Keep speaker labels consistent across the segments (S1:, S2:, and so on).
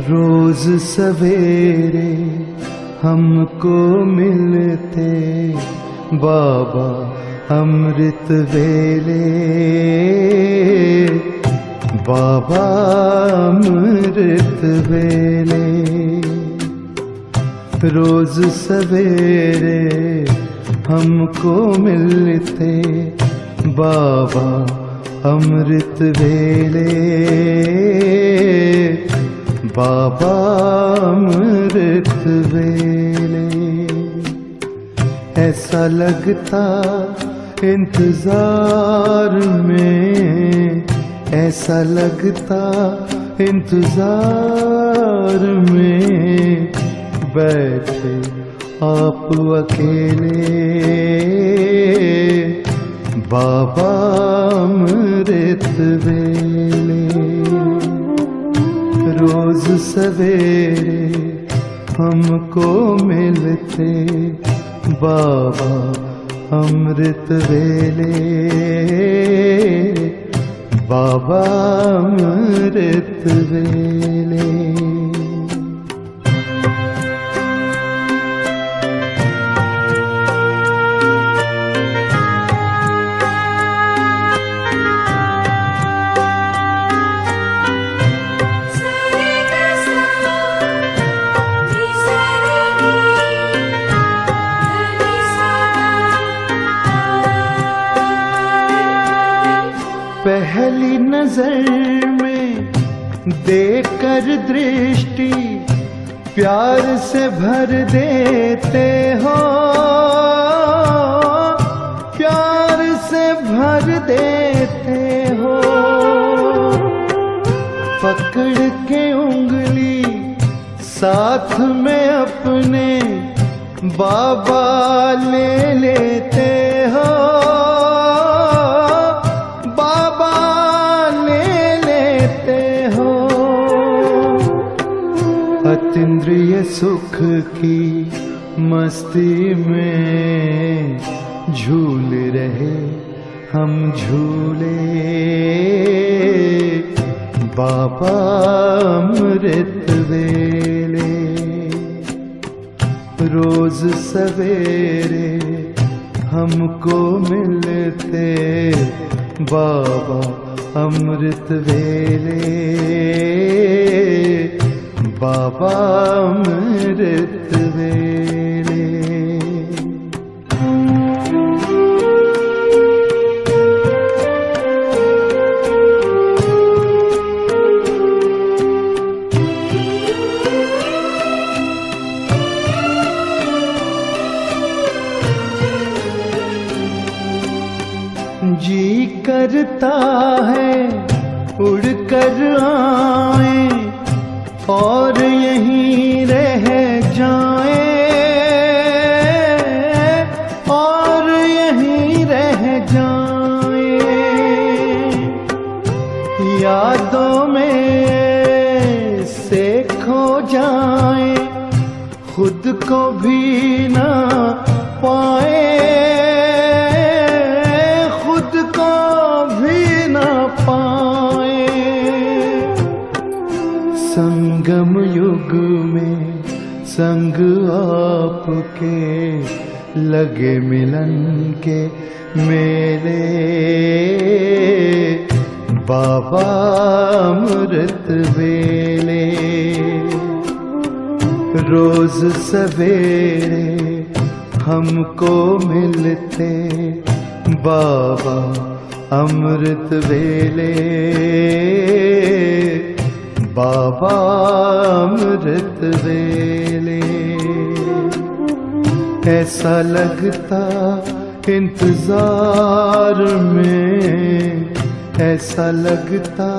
S1: रोज सवेरे हमको मिलते बाबा अमृत वेले, बाबा अमृत वेले। रोज सवेरे हमको मिलते बाबा अमृत वेले, बाबा अमृत वेले। ऐसा लगता इंतजार में, ऐसा लगता इंतजार में, बैठे आप अकेले बाबा अमृत वेले। रोज सवेरे हमको मिलते बाबा अमृत वेले, बाबा अमृत वेले। पहली नजर में देखकर दृष्टि प्यार से भर देते हो, प्यार से भर देते हो। पकड़ के उंगली साथ में अपने बाबा ले लेते हो, अतीन्द्रिय सुख की मस्ती में झूल रहे हम झूले, बाबा अमृत वेले। रोज सवेरे हमको मिलते बाबा अमृत वेले, बाबा अमृत वेले। जी करता है उड़कर आए और यहीं रह जाए, और यहीं रह जाए। यादों में से खो जाए, खुद को भी ना पाए, खुद को भी ना पाए। संगम युग में संग आपके लगे मिलन के मेले, बाबा अमृत वेले। रोज सवेरे हमको मिलते बाबा अमृत वेले, बाबा अमृत वेले। ऐसा लगता इंतजार में, ऐसा लगता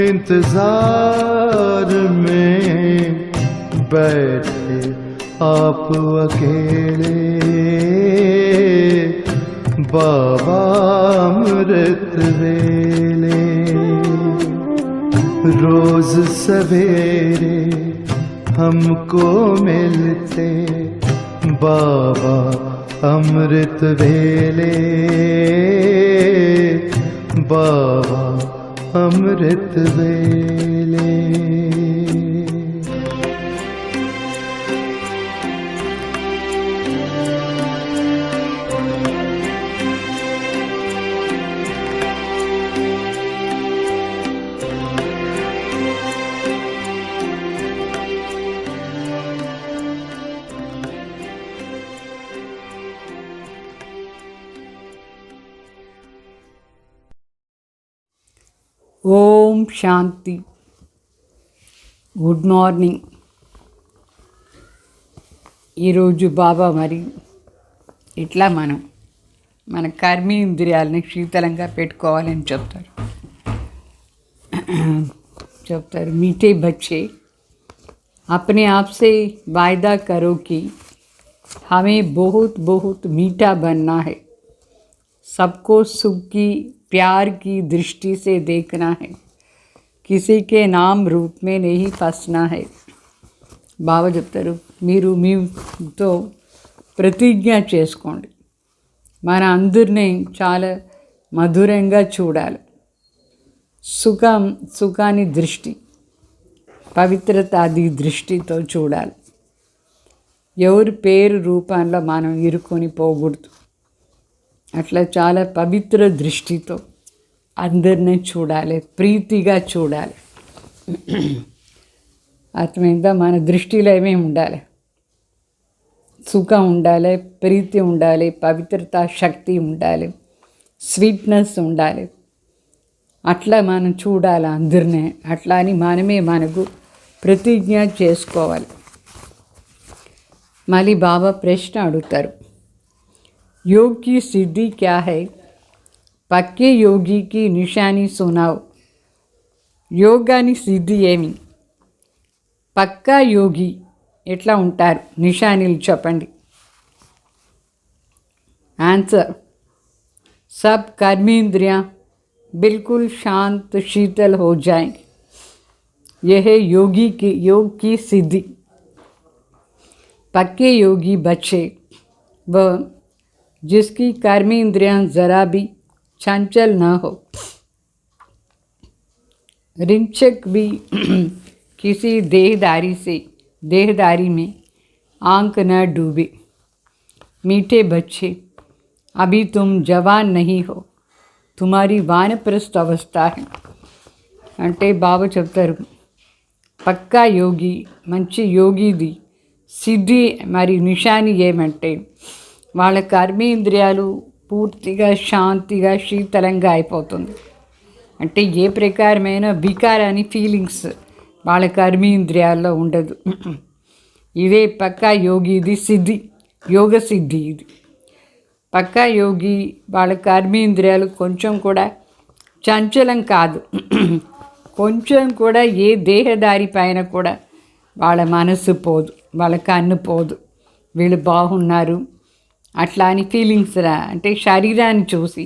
S1: इंतजार में, बैठे आप अकेले बाबा अमृत वेले। रोज सवेरे हमको मिलते बाबा अमृत वेले, बाबा अमृत वेले।
S2: ఓం శాంతి. Good morning. ఈరోజు బాబా మరి ఇట్లా మన కర్మేంద్రియాలని శీతలంగా పెట్టుకోవాలని చెప్తారు. मीठे बच्चे अपने आप से वायदा करो कि हमें बहुत बहुत मीठा बनना है, सबको सुख की प्यार की दृष्टि से देखना है, किसी के नाम रूप में नहीं फंसना है. బాబా చెప్తారు, మీరు మీతో ప్రతిజ్ఞ చేసుకోండి, మన అందరినీ చాలా మధురంగా చూడాలి. సుఖాన్ని దృష్టి, పవిత్రతాది దృష్టితో చూడాలి. ఎవరి పేరు రూపంలో మనం ఇరుకొని పోకూడదు. అట్లా చాలా పవిత్ర దృష్టితో అందరినీ చూడాలి, ప్రీతిగా చూడాలి. అర్థమైందా? మన దృష్టిలో ఏమేమి ఉండాలి? సుఖం ఉండాలి, ప్రీతి ఉండాలి, పవిత్రత శక్తి ఉండాలి, స్వీట్నెస్ ఉండాలి. అట్లా మనం చూడాలి అందరినీ. అట్లా అని మనమే మనకు ప్రతిజ్ఞ చేసుకోవాలి. మళ్ళీ బాబా ప్రశ్న అడుగుతారు, योग की सिद्धि क्या है? పక్కే యోగికి నిషాని సునావ్. యోగాని సిద్ధి ఏమి? పక్కా యోగి ఎట్లా ఉంటారు? నిషానీలు చెప్పండి. ఆన్సర్, सब कर्मेंद्रियां बिल्कुल शांत शीतल हो जाएंगे, यह है योग की सिद्धि. पक्के योगी बच्चे वह जिसकी कर्मेंद्रियां जरा भी चंचल न हो, रिंचक भी किसी देहदारी में आंख न डूबे. मीठे बच्चे, अभी तुम जवान नहीं हो, तुम्हारी वानप्रस्थ अवस्था है. అంటే బాబా చెప్తారు, పక్కా యోగి, మంచి యోగిది సిద్ధి మరి నిషాని ఏమంటే వాళ్ళ కర్మేంద్రియాలు పూర్తిగా శాంతిగా శీతలంగా అయిపోతుంది. అంటే ఏ ప్రకారమైన వికారాన్ని ఫీలింగ్స్ వాళ్ళ కర్మేంద్రియాల్లో ఉండదు. ఇదే పక్కా యోగిది సిద్ధి, యోగ సిద్ధి. ఇది పక్కా యోగి వాళ్ళ కర్మేంద్రియాలు కొంచెం కూడా చంచలం కాదు. కొంచెం కూడా ఏ దేహదారి పైన కూడా వాళ్ళ మనసు పోదు, వాళ్ళ కన్ను పోదు. వీళ్ళు బాగున్నారు అట్లా అని ఫీలింగ్స్ అంటే శరీరాన్ని చూసి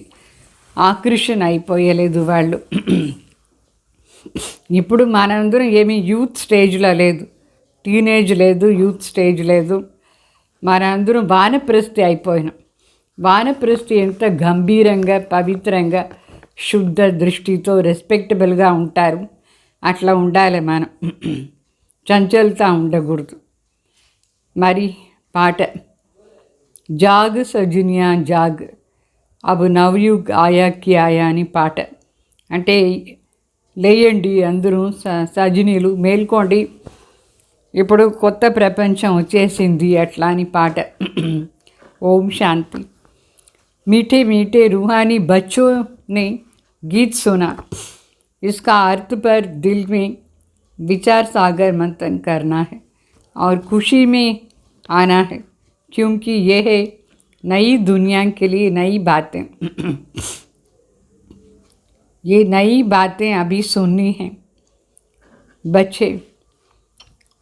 S2: ఆకర్షణ అయిపోయలేదు వాళ్ళు. ఇప్పుడు మనందరం ఏమీ యూత్ స్టేజ్లో లేదు, టీనేజ్ లేదు, యూత్ స్టేజ్ లేదు. మనందరం వానప్రస్థి అయిపోయినాం. వానప్రస్థి ఎంత గంభీరంగా పవిత్రంగా శుద్ధ దృష్టితో రెస్పెక్టబుల్గా ఉంటారు. అట్లా ఉండాలి మనం, చంచలతా ఉండకూడదు. మరి పాట, జాగ్ సజనియా జాగ్ అబ్ నవయుగ్ ఆయా కి ఆయా అని పాట. అంటే లేయండి అందరూ సజనీలు, మేల్కోండి, ఇప్పుడు కొత్త ప్రపంచం వచ్చేసింది అట్లా అని పాట. ఓం శాంతి. मीठे मीठे रूहानी बच्चों ने गीत सुना, इसका अर्थ पर दिल में विचार सागर मंथन करना है और खुशी में आना है, क्योंकि यह है नई दुनिया के लिए नई बातें. ये नई बातें अभी सुननी हैं.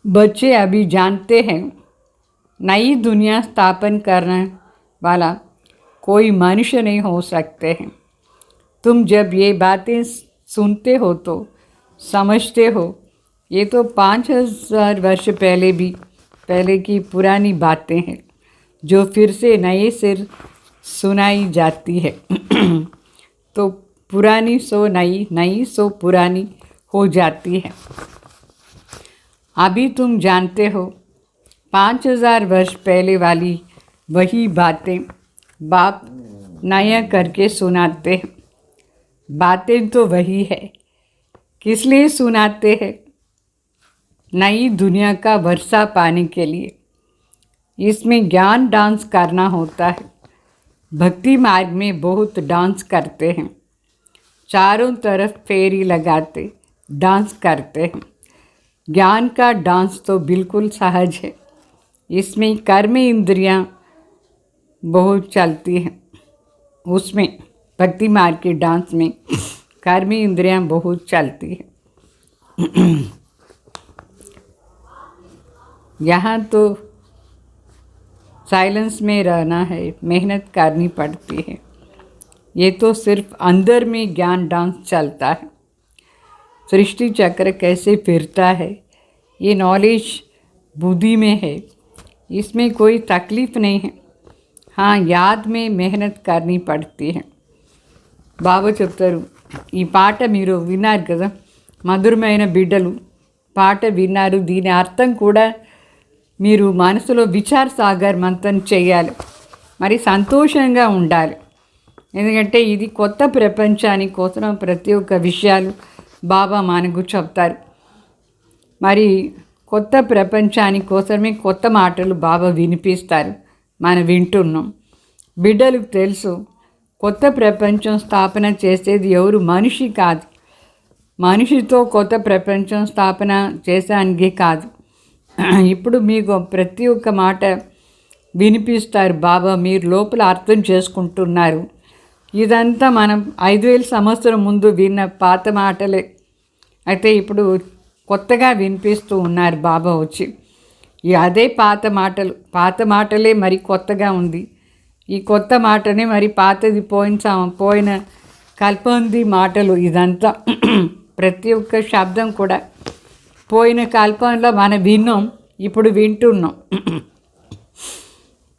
S2: बच्चे अभी जानते हैं नई दुनिया स्थापन करने वाला कोई मनुष्य नहीं हो सकते हैं. तुम जब ये बातें सुनते हो तो समझते हो ये तो 5000 वर्ष पहले की पुरानी बातें हैं, जो फिर से नए सिर सुनाई जाती है. तो पुरानी सो नई, नई सो पुरानी हो जाती है. अभी तुम जानते हो 5000 वर्ष पहले वाली वही बातें बाप नया करके सुनाते हैं. बातें तो वही है, किस लिए सुनाते हैं? नई दुनिया का वर्षा पाने के लिए. इसमें ज्ञान डांस करना होता है. भक्ति मार्ग में बहुत डांस करते हैं. चारों तरफ फेरी लगाते डांस करते हैं। ज्ञान का डांस तो बिल्कुल सहज है, इसमें कर्म इंद्रियां बहुत चलती हैं। उसमें भक्ति मार्ग के डांस में कर्म इंद्रियां बहुत चलती हैं। यहाँ तो साइलेंस में रहना है, मेहनत करनी पड़ती है। ये तो सिर्फ अंदर में ज्ञान डांस चलता है। सृष्टि चक्र कैसे फिरता है ये नॉलेज बुद्धि में है, इसमें कोई तकलीफ नहीं है। हाँ, याद में मेहनत करनी पड़ती है। బాబా చెప్తారు, ఈ పాట మీరు విన్నారు కదా, మధురమైన బిడ్డలు పాట విన్నారు. దీని అర్థం కూడా మీరు మనసులో విచార సాగర్ మంతన్ చేయాలి, మరి సంతోషంగా ఉండాలి. ఎందుకంటే ఇది కొత్త ప్రపంచానికి కోసం ప్రతి ఒక్క విషయాలు బాబా మనకు చెప్తారు. మరి కొత్త ప్రపంచానికి కోసమే కొత్త మాటలు బాబా వినిపిస్తారు, మనం వింటున్నాం. బిడ్డలకు తెలుసు, కొత్త ప్రపంచం స్థాపన చేసేది ఎవరు? మనిషి కాదు. మనిషితో కొత్త ప్రపంచం స్థాపన చేసానికి కాదు. ఇప్పుడు మీకు ప్రతి ఒక్క మాట వినిపిస్తారు బాబా, మీరు లోపల అర్థం చేసుకుంటున్నారు. ఇదంతా మనం 5000 సంవత్సరం ముందు విన్న పాత మాటలే, అయితే ఇప్పుడు కొత్తగా వినిపిస్తూ ఉన్నారు బాబా వచ్చి. అదే పాత మాటలే మరి కొత్తగా ఉంది. ఈ కొత్త మాటనే మరి పాతది పోయిన కల్పంది మాటలు. ఇదంతా ప్రతి ఒక్క శబ్దం కూడా పోయిన కల్పంలో మనం విన్నాం, ఇప్పుడు వింటున్నాం.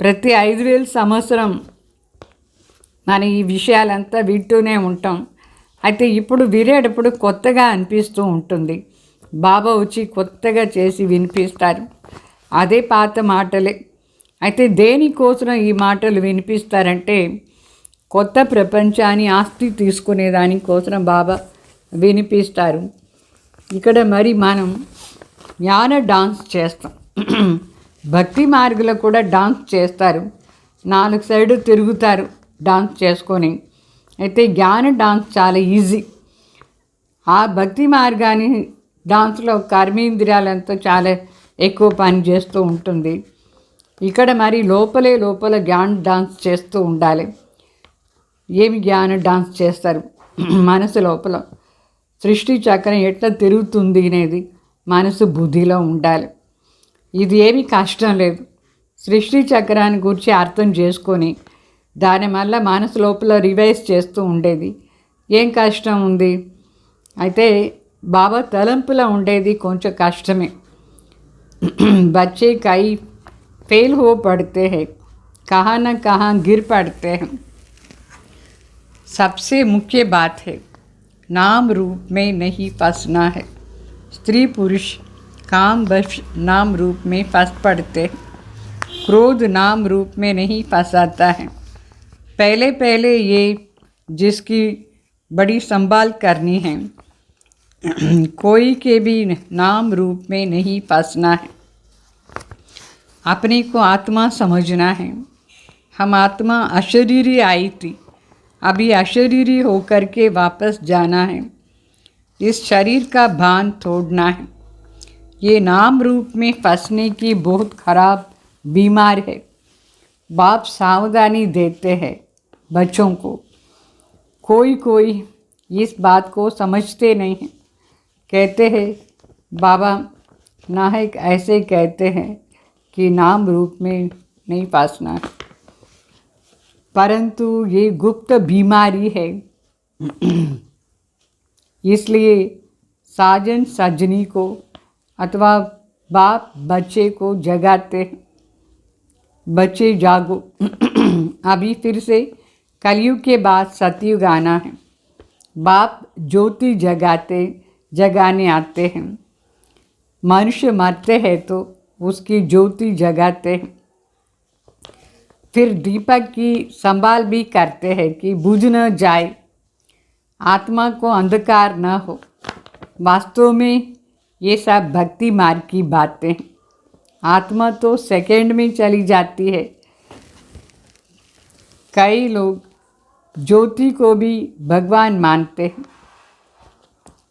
S2: ప్రతి 5000 సంవత్సరం మనం ఈ విషయాలంతా వింటూనే ఉంటాం. అయితే ఇప్పుడు వినేటప్పుడు కొత్తగా అనిపిస్తూ ఉంటుంది. బాబా వచ్చి కొత్తగా చేసి వినిపిస్తారు. అదే పాత మాటలే. అయితే దేనికోసం ఈ మాటలు వినిపిస్తారంటే, కొత్త ప్రపంచాన్ని ఆస్తి తీసుకునే దానికోసం బాబా వినిపిస్తారు. ఇక్కడ మరి మనం జ్ఞాన డాన్స్ చేస్తాం. భక్తి మార్గంలో కూడా డాన్స్ చేస్తారు, 4 సైడు తిరుగుతారు డాన్స్ చేసుకొని. అయితే జ్ఞాన డాన్స్ చాలా ఈజీ. ఆ భక్తి మార్గాన్ని డాన్స్లో కర్మేంద్రియాలంతా చాలా ఎక్కువ పని చేస్తూ ఉంటుంది. ఇక్కడ మరి లోపల జ్ఞాన డాన్స్ చేస్తూ ఉండాలి. ఏమి జ్ఞాన డాన్స్ చేస్తారు? మనసు లోపల సృష్టి చక్రం ఎట్లా తిరుగుతుంది అనేది మనసు బుద్ధిలో ఉండాలి. ఇది ఏమీ కష్టం లేదు. సృష్టి చక్రాన్ని గురించి అర్థం చేసుకొని దానివల్ల మనసు లోపల రివైజ్ చేస్తూ ఉండేది. ఏం కష్టం ఉంది? అయితే బాబా తలంపులో ఉండేది కొంచెం కష్టమే. బच्चे कई फेल हो पड़ते हैं, कहाँ न कहाँ गिर पड़ते हैं. सबसे मुख्य बात है, नाम रूप में नहीं फंसना है. स्त्री पुरुष काम बश नाम रूप में फंस पड़ते हैं. क्रोध नाम रूप में नहीं फंसाता है. पहले ये जिसकी बड़ी संभाल करनी है, कोई के भी नाम रूप में नहीं फंसना है. अपने को आत्मा समझना है. हम आत्मा अशरीरी आई थी, अभी अशरीरी होकर के वापस जाना है. इस शरीर का भान छोड़ना है. ये नाम रूप में फंसने की बहुत खराब बीमार है. बाप सावधानी देते हैं बच्चों को. कोई इस बात को समझते नहीं हैं. कहते हैं बाबा नाहक ऐसे कहते हैं कि नाम रूप में नहीं फंसना है, परंतु ये गुप्त बीमारी है. इसलिए साजन सजनी को अथवा बाप बच्चे को जगाते हैं, बच्चे जागो. अभी फिर से कलयुग के बाद सतयुग आना है. बाप ज्योति जगाने आते हैं. मनुष्य मरते हैं तो उसकी ज्योति जगाते हैं. फिर दीपक की संभाल भी करते हैं कि बुझ न जाए, आत्मा को अंधकार न हो. वास्तव में ये सब भक्ति मार्ग की बातें हैं. आत्मा तो सेकंड में चली जाती है. कई लोग జ్యోతి కో భీ భగవాన్ మాన్తే.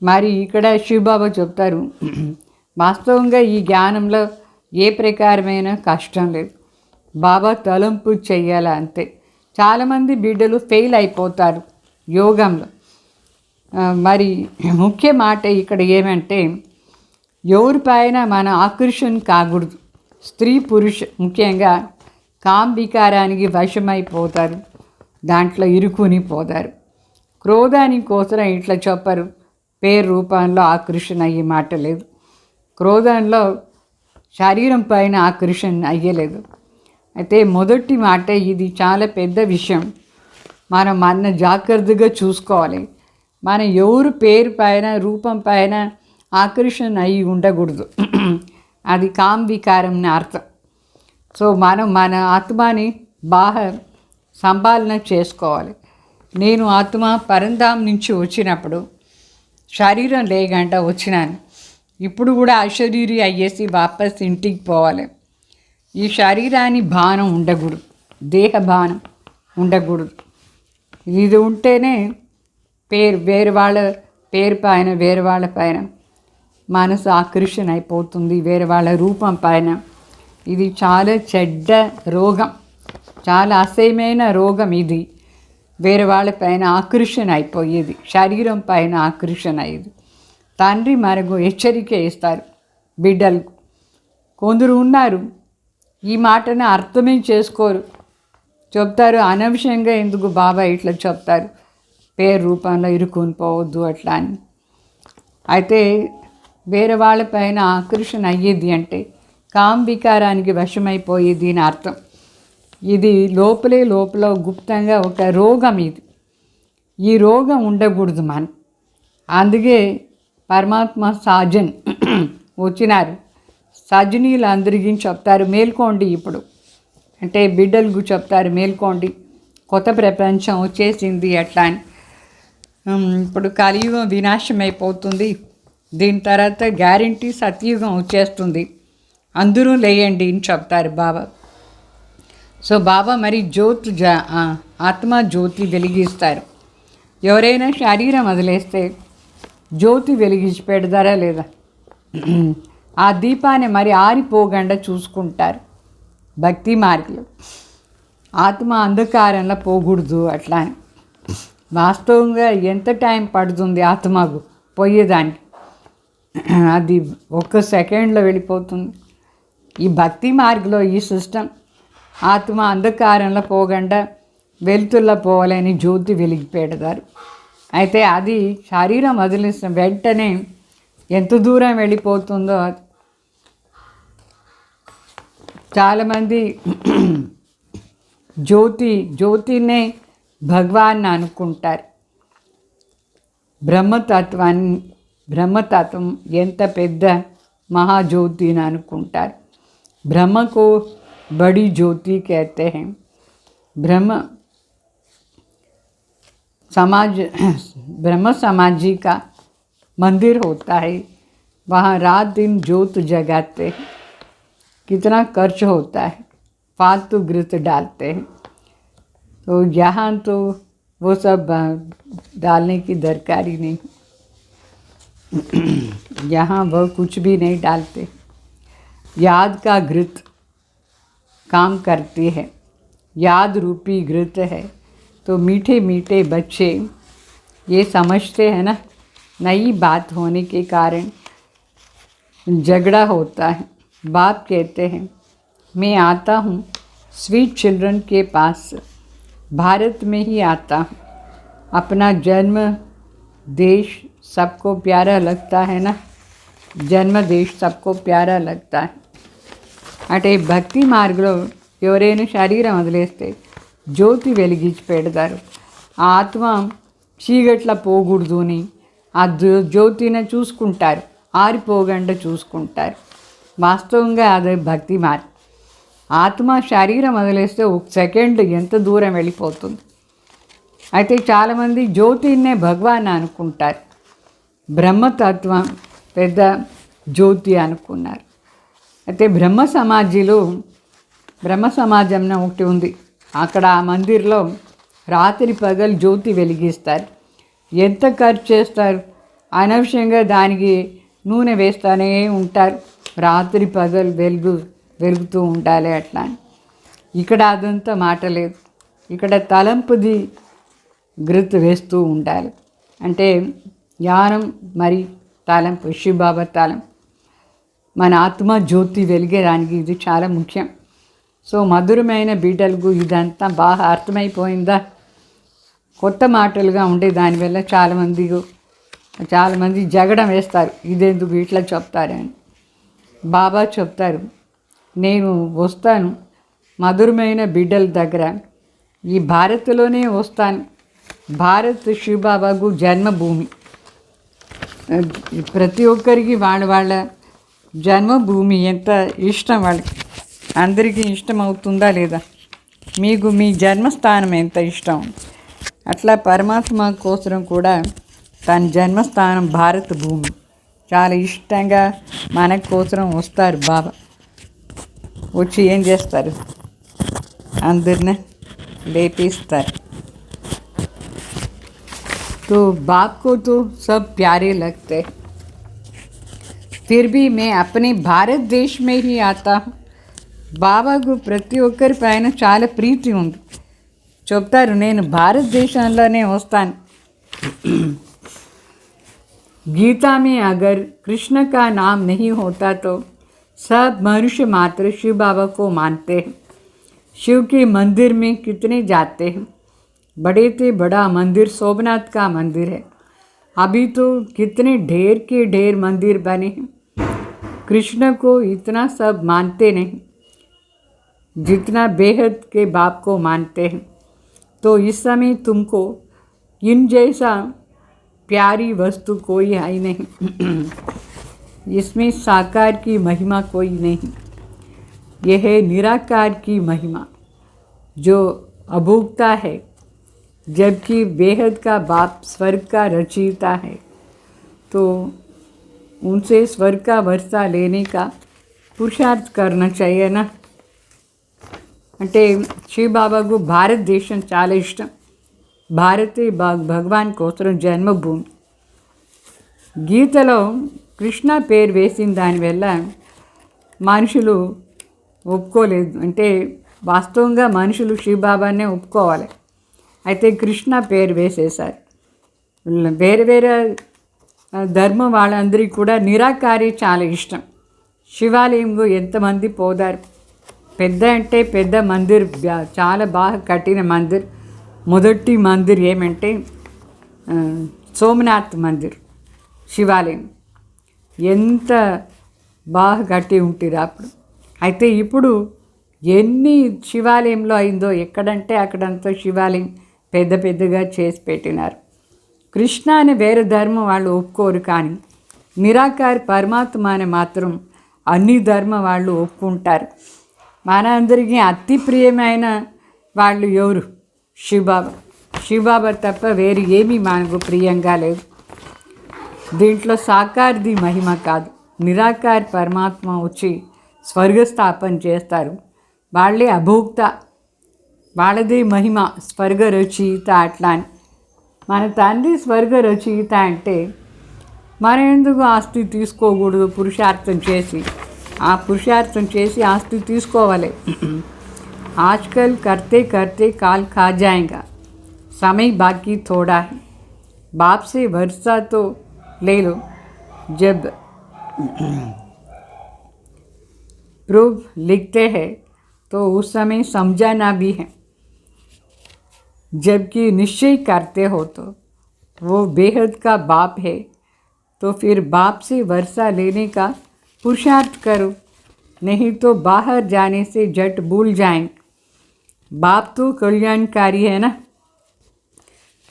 S2: మరి ఇక్కడ శివబాబా చెప్తారు, వాస్తవంగా ఈ జ్ఞానంలో ఏ ప్రకారమైన కష్టం లేదు, బాబా తలంపు చెయ్యాల అంతే. చాలామంది బిడ్డలు ఫెయిల్ అయిపోతారు యోగంలో. మరి ముఖ్య మాట ఇక్కడ ఏమంటే, ఎవరిపైన మన ఆకర్షణ కాకూడదు. స్త్రీ పురుష ముఖ్యంగా కాంవికారానికి వశమైపోతారు, దాంట్లో ఇరుకుని పోతారు. క్రోధానికి కోసం ఇట్లా చెప్పరు, పేరు రూపంలో ఆకర్షణ అయ్యే మాట లేదు, క్రోధంలో శరీరం పైన ఆకర్షణ అయ్యలేదు. అయితే మొదటి మాట, ఇది చాలా పెద్ద విషయం, మనం మన జాగ్రత్తగా చూసుకోవాలి. మనం ఎవరు పేరు పైన రూపం పైన ఆకర్షణ అయ్యి ఉండకూడదు, అది కాంవికారం అర్థం. సో మనం మన ఆత్మని బాగా సంపాలన చేసుకోవాలి. నేను ఆత్మ పరంధాం నుంచి వచ్చినప్పుడు శరీరం లేకుండా వచ్చినాను, ఇప్పుడు కూడా అశరీరి అయ్యేసి వాపస్ ఇంటికి పోవాలి. ఈ శరీరాన్ని బాణం ఉండకూడదు, దేహ బాణం ఉండకూడదు. ఇది ఉంటేనే వేరే వాళ్ళ పేరు పైన వేరే వాళ్ళ పైన మనసు ఆకర్షణ అయిపోతుంది, వేరే వాళ్ళ రూపం పైన. ఇది చాలా చెడ్డ రోగం, చాలా అసహ్యమైన రోగం ఇది. వేరే వాళ్ళ పైన ఆకర్షణ అయిపోయేది, శరీరం పైన ఆకర్షణ అయ్యేది. తండ్రి మనకు హెచ్చరిక ఇస్తారు బిడ్డలకు. కొందరు ఉన్నారు ఈ మాటను అర్థమే చేసుకోరు, చెప్తారు అనవసరంగా ఎందుకు బాబా ఇట్లా చెప్తారు, పేరు రూపంలో ఇరుక్కుని పోవద్దు అట్లా అని. అయితే వేరే వాళ్ళపైన ఆకర్షణ అయ్యేది అంటే కాంవికారానికి వశమైపోయేది అని అర్థం. ఇది లోపల గుప్తంగా ఒక రోగం ఇది. ఈ రోగం ఉండకూడదు మనం. అందుకే పరమాత్మ సాజన్ వచ్చినారు, సజనీలు అందరికీ చెప్తారు మేల్కోండి. ఇప్పుడు అంటే బిడ్డలకు చెప్తారు మేల్కోండి, కొత్త ప్రపంచం వచ్చేసింది అట్లా అని. ఇప్పుడు కలియుగం వినాశం అయిపోతుంది, దీని తర్వాత గ్యారంటీ సత్యుగం వచ్చేస్తుంది, అందరూ లేయండి అని చెప్తారు బాబా. సో బాబా మరి ఆత్మ జ్యోతి వెలిగిస్తారు. ఎవరైనా శరీరం వదిలేస్తే జ్యోతి వెలిగించి పెడతారా లేదా, ఆ దీపాన్ని మరి ఆరిపోకుండా చూసుకుంటారు. భక్తి మార్గంలో ఆత్మ అంధకారంలో పోకూడదు అట్లా అని. వాస్తవంగా ఎంత టైం పడుతుంది ఆత్మకు పోయేదానికి, అది ఒక్క సెకండ్లో వెళ్ళిపోతుంది. ఈ భక్తి మార్గంలో ఈ సిస్టమ్ ఆత్మ అంధకారంలో పోకుండా వెలుతుల్లో పోవాలని జ్యోతి వెలిగి పెడతారు. అయితే అది శరీరం వదిలేసిన వెంటనే ఎంత దూరం వెళ్ళిపోతుందో. చాలామంది జ్యోతినే భగవాన్ అనుకుంటారు. బ్రహ్మతత్వం ఎంత పెద్ద మహాజ్యోతి అని అనుకుంటారు. ब्रह्म को बड़ी ज्योति कहते हैं। ब्रह्म समाजी का मंदिर होता है, वहाँ रात दिन ज्योत जगाते हैं। कितना खर्च होता है, फालतू घृत डालते हैं। तो यहाँ तो वो सब डालने की दरकारी नहीं, यहाँ वह कुछ भी नहीं डालते। याद का घृत काम करती है, याद रूपी घृत है। तो मीठे मीठे बच्चे ये समझते हैं ना, नई बात होने के कारण झगड़ा होता है। बाप कहते हैं मैं आता हूँ स्वीट चिल्ड्रन के पास, भारत में ही आता हूँ। अपना जन्म देश सबको प्यारा लगता है ना, जन्म देश सबको प्यारा लगता है। అంటే భక్తి మార్గంలో ఎవరైనా శరీరం వదిలేస్తే జ్యోతి వెలిగించి పెడతారు. ఆ ఆత్మ చీకట్ల పోకూడదు అని ఆ జ్యోతిని చూసుకుంటారు, ఆరిపోకుండా చూసుకుంటారు. వాస్తవంగా అదే భక్తి మార్గం. ఆత్మ శరీరం వదిలేస్తే ఒక సెకండ్ ఎంత దూరం వెళ్ళిపోతుంది. అయితే చాలామంది జ్యోతినే భగవాన్ అనుకుంటారు, బ్రహ్మతత్వం పెద్ద జ్యోతి అనుకున్నారు. అయితే బ్రహ్మ సమాజంలో ఒకటి ఉంది, అక్కడ ఆ మందిర్లో రాత్రి పగలు జ్యోతి వెలిగిస్తారు. ఎంత ఖర్చు చేస్తారు? అనవసరంగా దానికి నూనె వేస్తూనే ఉంటారు. రాత్రి పగలు వెలుగుతూ ఉండాలి అట్లా అని. ఇక్కడ అదంతా మాట లేదు. ఇక్కడ తలంపుది గుర్తు వేస్తూ ఉండాలి. అంటే జ్ఞానం మరి తలంపు, శివబాబా తలంపు, మన ఆత్మ జ్యోతి వెలిగేదానికి ఇది చాలా ముఖ్యం. సో మధురమైన బిడ్డలకు ఇదంతా బాగా అర్థమైపోయిందా? కొత్త మాటలుగా ఉండే దానివల్ల చాలామంది జగడం వేస్తారు, ఇదెందుకు ఇట్లా చెప్తారని. బాబా చెప్తారు, నేను వస్తాను మధురమైన బిడ్డల దగ్గర, ఈ భారత్లోనే వస్తాను. భారత్ శివబాబాకు జన్మభూమి. ప్రతి ఒక్కరికి వాళ్ళ జన్మభూమి ఎంత ఇష్టం వాళ్ళకి. అందరికీ ఇష్టం అవుతుందా లేదా? మీకు మీ జన్మస్థానం ఎంత ఇష్టం? అట్లా పరమాత్మ కోసం కూడా తన జన్మస్థానం భారత భూమి చాలా ఇష్టంగా మన కోసం వస్తారు. బాబా వచ్చి ఏం చేస్తారు? అందరిని లేపిస్తారు. तो बाप को तो सब प्यारे लगते, फिर भी मैं अपने भारत देश में ही आता हूँ. బాబాకు ప్రతి ఒక్కరి పైన చాలా ప్రీతి ఉంది. చెప్తారు, నేను భారతదేశంలోనే వస్తాను. गीता में अगर कृष्ण का नाम नहीं होता तो सब मनुष्य मात्र शिव बाबा को मानते हैं. शिव के मंदिर में कितने जाते हैं? बड़े से बड़ा मंदिर सोमनाथ का मंदिर है. अभी तो कितने ढेर के ढेर मंदिर बने हैं. कृष्ण को इतना सब मानते नहीं जितना बेहद के बाप को मानते हैं. तो इस समय तुमको इन जैसा प्यारी वस्तु कोई है ही नहीं. इसमें साकार की महिमा कोई नहीं. यह है निराकार की महिमा जो अभोक्ता है, जबकि बेहद का बाप स्वर्ग का रचयिता है. तो उनसे स्वर्ग का वर्षा लेने का पुरुषार्थ करना चाहिए ना. అంటే శివబాబాకు భారతదేశం చాలా ఇష్టం. భారతే భగవాన్ కోసం జన్మభూమి. గీతలో కృష్ణ పేరు వేసిన దానివల్ల మనుషులు ఒప్పుకోలేదు. అంటే వాస్తవంగా మనుషులు శివబాబానే ఒప్పుకోవాలి. అయితే కృష్ణ పేరు వేసేశారు. వేరే వేరే ధర్మం వాళ్ళందరికీ కూడా నిరాకారి చాలా ఇష్టం. శివాలయంకు ఎంతమంది పోదారు. పెద్ద అంటే పెద్ద మందిర్, చాలా బాగా కట్టిన మందిర్. మొదటి మందిర్ ఏమంటే సోమనాథ్ మందిర్, శివాలయం. ఎంత బాగా కట్టి ఉంటుంది అప్పుడు. అయితే ఇప్పుడు ఎన్ని శివాలయంలో అయిందో, ఎక్కడంటే అక్కడంతా శివాలయం పెద్ద పెద్దగా చేసి పెట్టినారు. కృష్ణ అని వేరే ధర్మం వాళ్ళు ఒప్పుకోరు, కానీ నిరాకారి పరమాత్మ అని మాత్రం అన్ని ధర్మ వాళ్ళు ఒప్పుకుంటారు. మన అందరికీ అతి ప్రియమైన వాళ్ళు ఎవరు? శివబాబా. శివబాబా తప్ప వేరు ఏమీ మనకు ప్రియంగా లేదు. దీంట్లో సాకార్ది మహిమ కాదు, నిరాకారి పరమాత్మ వచ్చి స్వర్గస్థాపన చేస్తారు. వాళ్ళే అభోక్త, వాళ్ళదే మహిమ, స్వర్గ రచయిత. అట్లా అని మన తండ్రి స్వర్గ రచయిత అంటే మనం ఎందుకు ఆస్తి తీసుకోకూడదు? పురుషార్థం చేసి ఆస్తి తీసుకోవాలి. ఆజ్కల్ करते करते काल खा जाएगा, समय बाकी थोड़ा है. बाप से वर्षा तो ले लो, जब प्रूफ लिखते हैं तो उस समय समझाना भी है. जबकि निश्चय करते हो तो वो बेहद का बाप है, तो फिर बाप से वर्षा लेने का पुरुषार्थ करो, नहीं तो बाहर जाने से झट भूल जाएंगे. बाप तो कल्याणकारी है ना.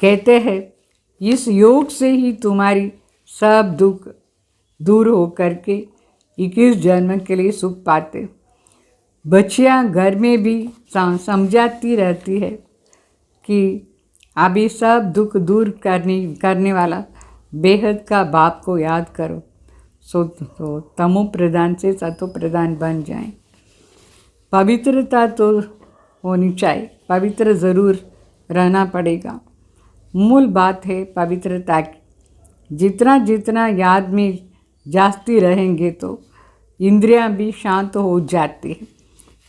S2: कहते हैं इस योग से ही तुम्हारी सब दुख दूर हो करके 21 जन्म के लिए सुख पाते. बच्चियाँ घर में भी समझाती रहती है कि अभी सब दुख दूर करने वाला बेहद का बाप को याद करो, तो तमो प्रधान से सतो प्रधान बन जाएं. पवित्रता तो होनी चाहिए, पवित्र ज़रूर रहना पड़ेगा। मूल बात है पवित्रता की। जितना जितना याद में जाती रहेंगे तो इंद्रियां भी शांत हो जाती है।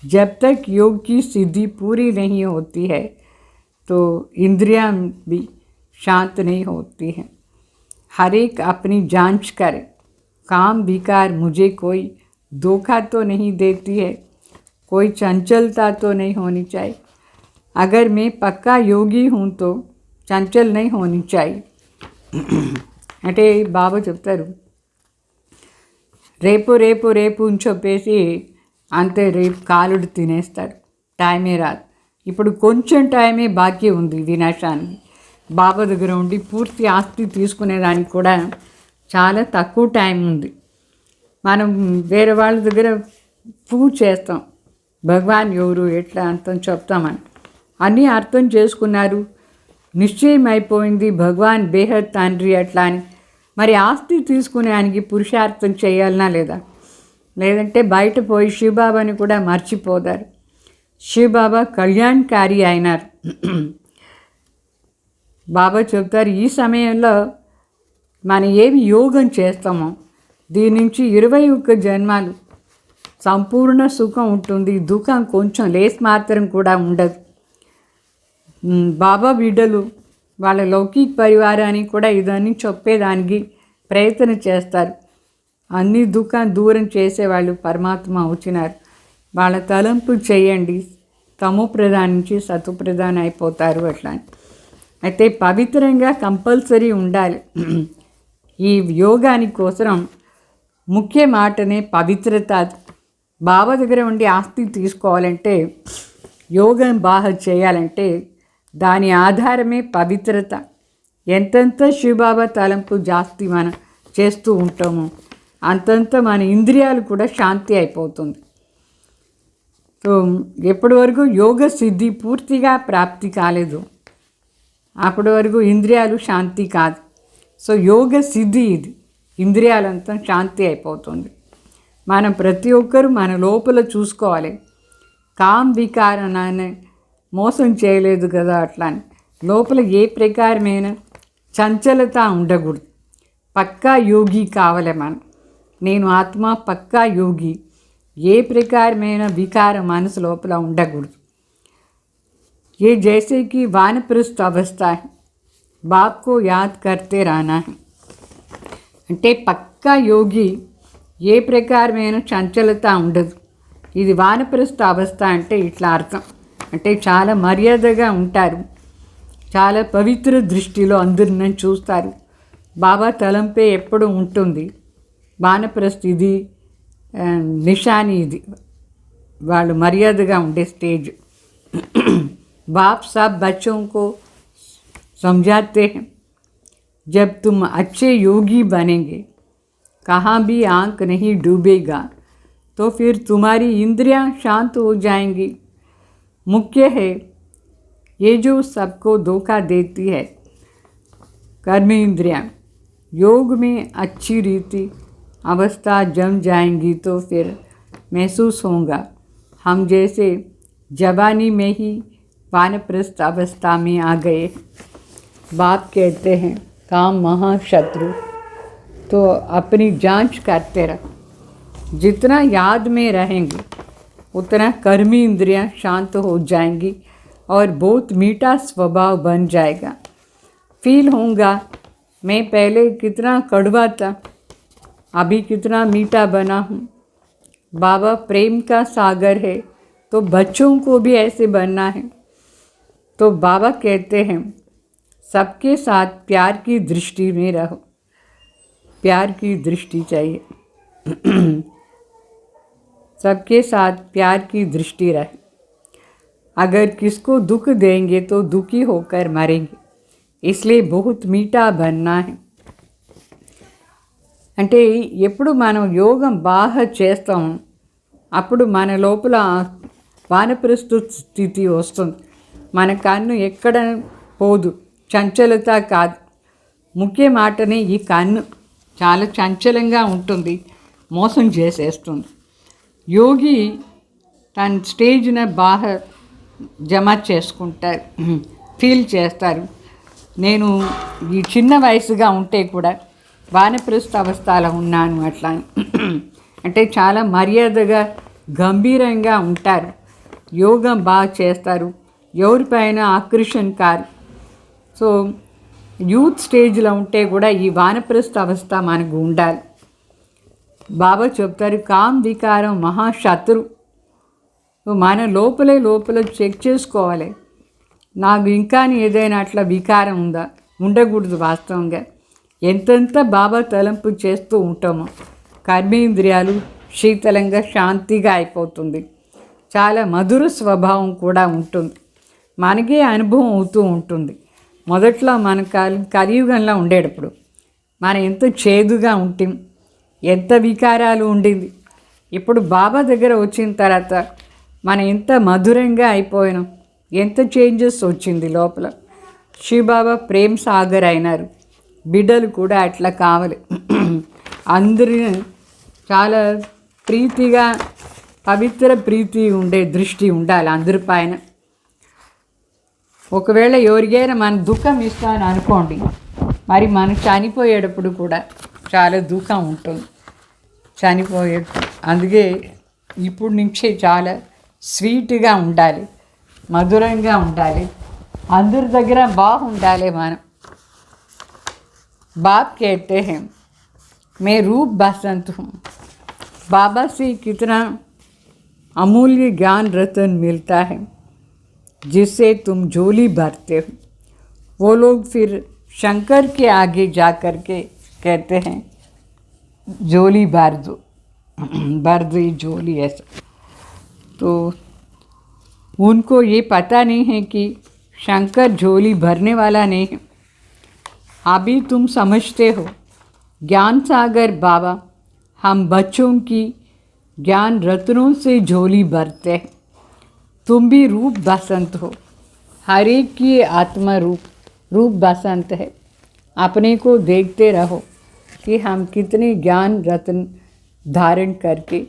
S2: जब तक योग की सिद्धि पूरी नहीं होती है तो इंद्रियां भी शांत नहीं होती हैं। हर एक अपनी जांच करे, काम विकार मुझे कोई धोखा तो नहीं देती है, कोई चंचलता तो नहीं होनी चाहिए। अगर मैं पक्का योगी हूँ तो చంచల్ नहीं होनी चाहिए అంటే బాబా చెప్తారు రేపు రేపు రేపు అని చెప్పేసి అంతే రేపు కాలుడు తినేస్తాడు, టైమే రాదు. ఇప్పుడు కొంచెం టైమే బాకీ ఉంది వినాశానికి. బాబా దగ్గర ఉండి పూర్తి ఆస్తి తీసుకునేదానికి కూడా చాలా తక్కువ టైం ఉంది. మనం వేరే వాళ్ళ దగ్గర పూజ చేస్తాం, భగవాన్ ఎవరు ఎట్లా అర్థం చెప్తామని. అన్నీ అర్థం చేసుకున్నారు, నిశ్చయం అయిపోయింది భగవాన్ బేహద్ తండ్రి అట్లా అని. మరి ఆస్తి తీసుకునేదానికి పురుషార్థం చేయాలనా లేదా? లేదంటే బయట పోయి శివబాబాని కూడా మర్చిపోతారు. శివబాబా కళ్యాణకారి అయినారు. బాబా చెప్తారు ఈ సమయంలో మనం ఏమి యోగం చేస్తామో దీని నుంచి 21 జన్మాలు సంపూర్ణ సుఖం ఉంటుంది, దుఃఖం కొంచెం లేస్ మాత్రం కూడా ఉండదు. బాబా బిడ్డలు వాళ్ళ లౌకిక పరివారానికి కూడా ఇదన్నీ చెప్పేదానికి ప్రయత్నం చేస్తారు. అన్ని దుఃఖం దూరం చేసేవాళ్ళు పరమాత్మ వచ్చినారు. వాళ్ళ తలంపు చేయండి, తమో ప్రధాన నుంచి సతు ప్రధాన అయిపోతారు అట్లా. అయితే పవిత్రంగా కంపల్సరీ ఉండాలి. ఈ యోగాని కోసం ముఖ్య మాటనే పవిత్రత. బాబా దగ్గర ఉండి ఆస్తి తీసుకోవాలంటే, యోగం బాగా చేయాలంటే దాని ఆధారమే పవిత్రత. ఎంతెంత శివబాబా తలంపు జాస్తి మనం చేస్తూ ఉంటామో అంతంత మన ఇంద్రియాలు కూడా శాంతి అయిపోతుంది. సో ఎప్పటి వరకు యోగ సిద్ధి పూర్తిగా ప్రాప్తి కాలేదు అప్పటి వరకు ఇంద్రియాలు శాంతి కాదు. సో యోగ సిద్ధి ఇది, ఇంద్రియాలంతా శాంతి అయిపోతుంది. మనం ప్రతి ఒక్కరూ మన లోపల చూసుకోవాలి. కామ్ వికారాన్ని మోసం చేయలేదు కదా అట్లా అని లోపల ఏ ప్రకారమైన చంచలత ఉండకూడదు. పక్కా యోగి కావాలి మనం. నేను ఆత్మ పక్కా యోగి. ఏ ప్రకారమైన వికారం మనసు లోపల ఉండకూడదు. ये जैसे कि वानप्रस्थ अवस्था है, बाप को याद करते रहना है. అంటే పక్కా యోగి ఏ ప్రకారమైన చంచలత ఉండదు. ఇది వానప్రస్థ అవస్థ అంటే ఇట్లా అర్థం. అంటే చాలా మర్యాదగా ఉంటారు, చాలా పవిత్ర దృష్టిలో అందరిని చూస్తారు. బాబా తలంపే ఎప్పుడు ఉంటుంది. వానప్రస్థ ఇది నిషాని, ఇది వాళ్ళు మర్యాదగా ఉండే స్టేజ్. बाप सब बच्चों को समझाते हैं, जब तुम अच्छे योगी बनेंगे, कहाँ भी आँख नहीं डूबेगा, तो फिर तुम्हारी इंद्रियां शांत हो जाएंगी. मुख्य है ये जो सबको धोखा देती है, कर्म इंद्रियां. योग में अच्छी रीति अवस्था जम जाएंगी तो फिर महसूस होगा हम जैसे जवानी में ही वानप्रस्थ अवस्था में आ गए. बाप कहते हैं काम महाशत्रु, तो अपनी जांच करते रहो. जितना याद में रहेंगे उतना कर्मी इंद्रियां शांत हो जाएंगी और बहुत मीठा स्वभाव बन जाएगा. फील होगा मैं पहले कितना कड़वा था, अभी कितना मीठा बना हूँ. बाबा प्रेम का सागर है, तो बच्चों को भी ऐसे बनना है. तो बाबा कहते हैं सबके साथ प्यार की दृष्टि में रहो. प्यार की दृष्टि चाहिए. सबके साथ प्यार की दृष्टि रहे. अगर किसको दुख देंगे तो दुखी होकर मरेंगे, इसलिए बहुत मीठा बनना है. అంటే ఎప్పుడు మనం యోగం బాగా చేస్తాం అప్పుడు మన లోపల వానప్రస్థ స్థితి వస్తుంది. మన కన్ను ఎక్కడ పోదు, చంచలత కాదు. ముఖ్య మాటనే ఈ కన్ను చాలా చంచలంగా ఉంటుంది, మోసం చేసేస్తుంది. యోగి తన స్టేజ్న బాగా జమ చేసుకుంటారు, ఫీల్ చేస్తారు. నేను ఈ చిన్న వయసుగా ఉంటే కూడా వానప్రస్థ అవస్థలో ఉన్నాను అట్లా అంటే చాలా మర్యాదగా గంభీరంగా ఉంటారు, యోగం బాగా చేస్తారు, ఎవరిపైన ఆకర్షణ కారు. సో యూత్ స్టేజ్లో ఉంటే కూడా ఈ వానప్రస్థ అవస్థ మనకు ఉండాలి. బాబా చెప్తారు కామ్ వికారం మహాశత్రు. మన లోపల చెక్ చేసుకోవాలి, నాకు ఇంకా ఏదైనా అట్లా వికారం ఉందా, ఉండకూడదు. వాస్తవంగా ఎంతెంత బాబా తలంపు చేస్తూ ఉంటామో కర్మేంద్రియాలు శీతలంగా శాంతిగా అయిపోతుంది. చాలా మధుర స్వభావం కూడా ఉంటుంది, మనకే అనుభవం అవుతూ ఉంటుంది. మొదట్లో మన కలియుగంలో ఉండేటప్పుడు మనం ఎంత చేదుగా ఉంటాం, ఎంత వికారాలు ఉండింది. ఇప్పుడు బాబా దగ్గర వచ్చిన తర్వాత మనం ఎంత మధురంగా అయిపోయినాం, ఎంత చేంజెస్ వచ్చింది లోపల. శివబాబా ప్రేమ్ సాగర్ అయినారు, బిడ్డలు కూడా అట్లా కావాలి. అందరినీ చాలా ప్రీతిగా పవిత్ర ప్రీతి ఉండే దృష్టి ఉండాలి అందరి పైన. ఒకవేళ ఎవరికైనా మన దుఃఖం ఇస్తామని అనుకోండి, మరి మనం చనిపోయేటప్పుడు కూడా చాలా దుఃఖం ఉంటుంది చనిపోయేటప్పుడు. అందుకే ఇప్పుడు నుంచే చాలా స్వీట్గా ఉండాలి, మధురంగా ఉండాలి, అందరి దగ్గర బాగుండాలి మనం. बाप कहते हैं मैं रूप बसंत हूँ. बाबा से कितना अमूल्य ज्ञान रतन मिलता है जिससे तुम झोली भरते हो. वो लोग फिर शंकर के आगे जा कर के कहते हैं झोली भर दो, भर दो झोली ऐसा. तो उनको ये पता नहीं है कि शंकर झोली भरने वाला नहीं है. अभी तुम समझते हो ज्ञान सागर बाबा हम बच्चों की ज्ञान रत्नों से झोली भरते हैं. तुम भी रूप बसंत हो, हर एक की आत्मा रूप बसंत है. अपने को देखते रहो कि हम कितने ज्ञान रत्न धारण करके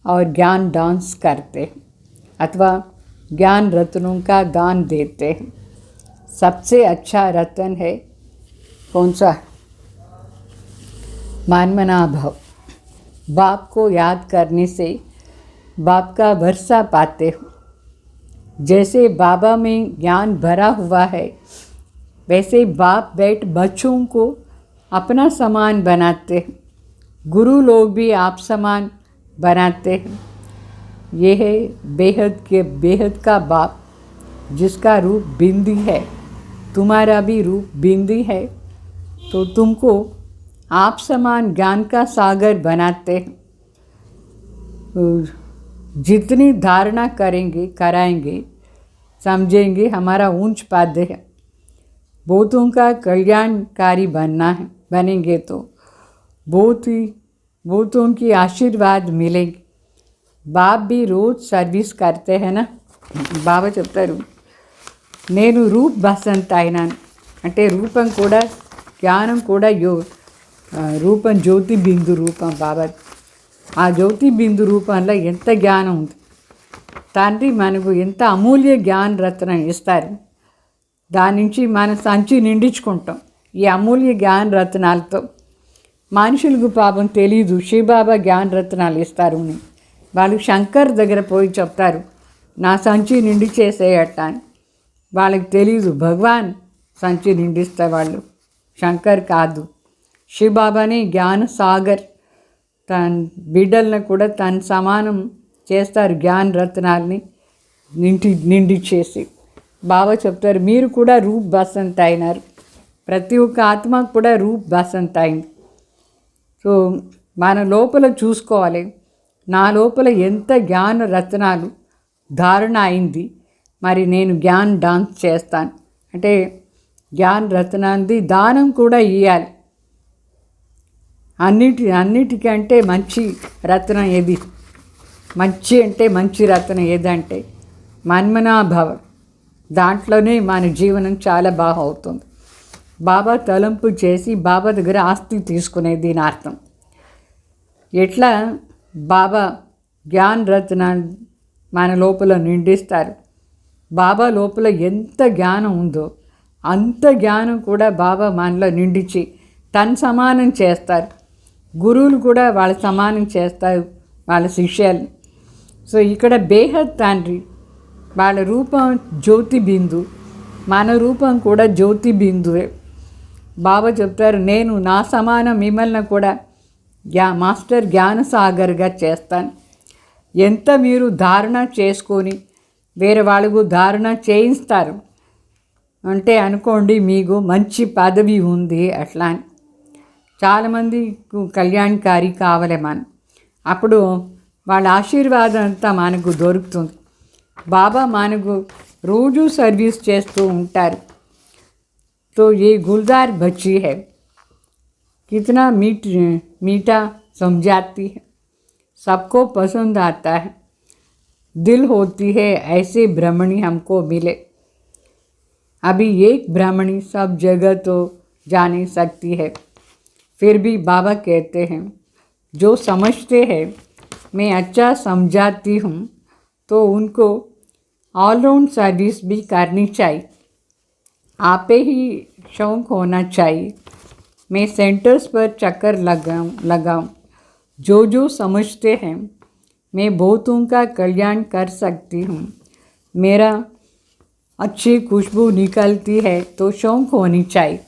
S2: और ज्ञान डांस करते हैं अथवा ज्ञान रत्नों का गान देते हैं. सबसे अच्छा रत्न है कौन सा? मानमना भाव. बाप को याद करने से बाप का वर्षा पाते हो. जैसे बाबा में ज्ञान भरा हुआ है वैसे बाप बैठ बच्चों को अपना समान बनाते हैं. गुरु लोग भी आप समान बनाते हैं. ये है बेहद का बाप जिसका रूप बिंदी है. तुम्हारा भी रूप बिंदी है तो तुमको आप समान ज्ञान का सागर बनाते हैं. जितनी धारणा कराएंगे समझेंगे हमारा ऊंच पाद है. बहुतों का कल्याणकारी बनेंगे तो बहुतों की आशीर्वाद मिलेंगे. बाप भी रोज सर्विस करते हैं ना. బాబా చెప్తారు నేను రూప్ బసంత్ అయినాను అంటే రూపం కూడా జ్ఞానం కూడా రూపం జ్యోతి బిందు రూపం బాబా. ఆ జ్యోతి బిందు రూపంలో ఎంత జ్ఞానం ఉంది. తండ్రి మనకు ఎంత అమూల్య జ్ఞాన రత్నం ఇస్తారు, దాని నుంచి మన సంచి నిండించుకుంటాం ఈ అమూల్య జ్ఞాన రత్నాలతో. మనుషులకు పాపం తెలీదు శివబాబా జ్ఞాన రత్నాలు ఇస్తారు అని. వాళ్ళు శంకర్ దగ్గర పోయి చెప్తారు నా సంచి నిండి చేసేయట అని. వాళ్ళకి తెలీదు భగవాన్ సంచి నిండిస్తే వాళ్ళు శంకర్ కాదు. శివబాబాని జ్ఞాన సాగర్ తన బిడ్డలను కూడా తన సమానం చేస్తారు, జ్ఞాన రత్నాల్ని నిండి చేసి. బాబా చెప్తారు మీరు కూడా రూప్ బసంత్ అయినారు, ప్రతి ఒక్క ఆత్మకు కూడా రూప్ బసంత్ అయింది. సో మన లోపల చూసుకోవాలి, నా లోపల ఎంత జ్ఞాన రత్నాలు ధారణ అయింది, మరి నేను జ్ఞాన్ డాన్స్ చేస్తాను అంటే జ్ఞాన రత్నాన్ని దానం కూడా ఇవ్వాలి. అన్నిటికంటే మంచి రత్నం ఏది, మంచి రత్నం ఏదంటే మన్మనాభవ. దాంట్లోనే మన జీవనం చాలా బాగా అవుతుంది. బాబా తలంపు చేసి బాబా దగ్గర ఆస్తి తీసుకునేది దీని అర్థం. ఎట్లా బాబా జ్ఞాన రత్నాన్ని మన లోపల నిండిస్తారు, బాబా లోపల ఎంత జ్ఞానం ఉందో అంత జ్ఞానం కూడా బాబా మనలో నిండించి తన సమానం చేస్తారు. గురువులు కూడా వాళ్ళ సమానం చేస్తారు వాళ్ళ శిష్యాలు. సో ఇక్కడ బేహద్ తండ్రి వాళ్ళ రూపం జ్యోతి బిందు, మన రూపం కూడా జ్యోతి బిందువే. బాబా చెప్తారు, నేను నా సమానం మిమ్మల్ని కూడా మాస్టర్ జ్ఞానసాగర్గా చేస్తాను. ఎంత మీరు ధారణ చేసుకొని వేరే వాళ్ళకు ధారణ చేయిస్తారు అంటే అనుకోండి మీకు మంచి పదవి ఉంది అట్లా అని. చాలామంది కళ్యాణకారి కావాలి మనం, అప్పుడు వాళ్ళ ఆశీర్వాదం అంతా మనకు దొరుకుతుంది. బాబా మనకు రోజు సర్వీస్ చేస్తూ ఉంటారు. तो ये गुलजार बच्ची है, कितना मीठा समझाती है, सबको पसंद आता है, दिल होती है ऐसे ब्राह्मणी हमको मिले. अभी एक ब्राह्मणी सब जगह तो जा नहीं सकती है, फिर भी बाबा कहते हैं जो समझते हैं मैं अच्छा समझाती हूँ तो उनको ऑलराउंड सर्विस भी करनी चाहिए. आप ही शौक होना चाहिए. मैं सेंटर्स पर चक्कर लगाऊं. जो समझते हैं मैं बहुतों का कल्याण कर सकती हूँ, मेरा अच्छी खुशबू निकलती है तो शौक होनी चाहिए.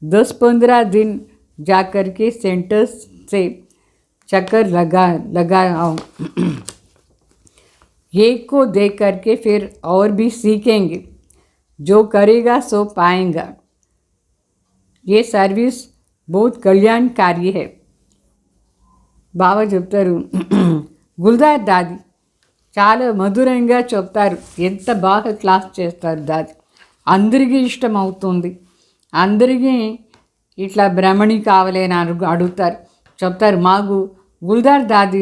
S2: 10-15 दिन जा कर के सेंटर्स से चक्कर लगा आऊँ. एक को देख करके फिर और भी सीखेंगे. जो करेगा सो पाएगा. ये सर्विस बहुत कल्याणकारी है. బాబా చెప్తారు, గుల్దార్ దాది చాలా మధురంగా చెప్తారు, ఎంత బాగా క్లాస్ చేస్తారు దాది, అందరికీ ఇష్టం అవుతుంది. అందరికీ ఇట్లా బ్రహ్మణి కావాలి అని అడుగుతారు. చెప్తారు మాకు గుల్దార్ దాది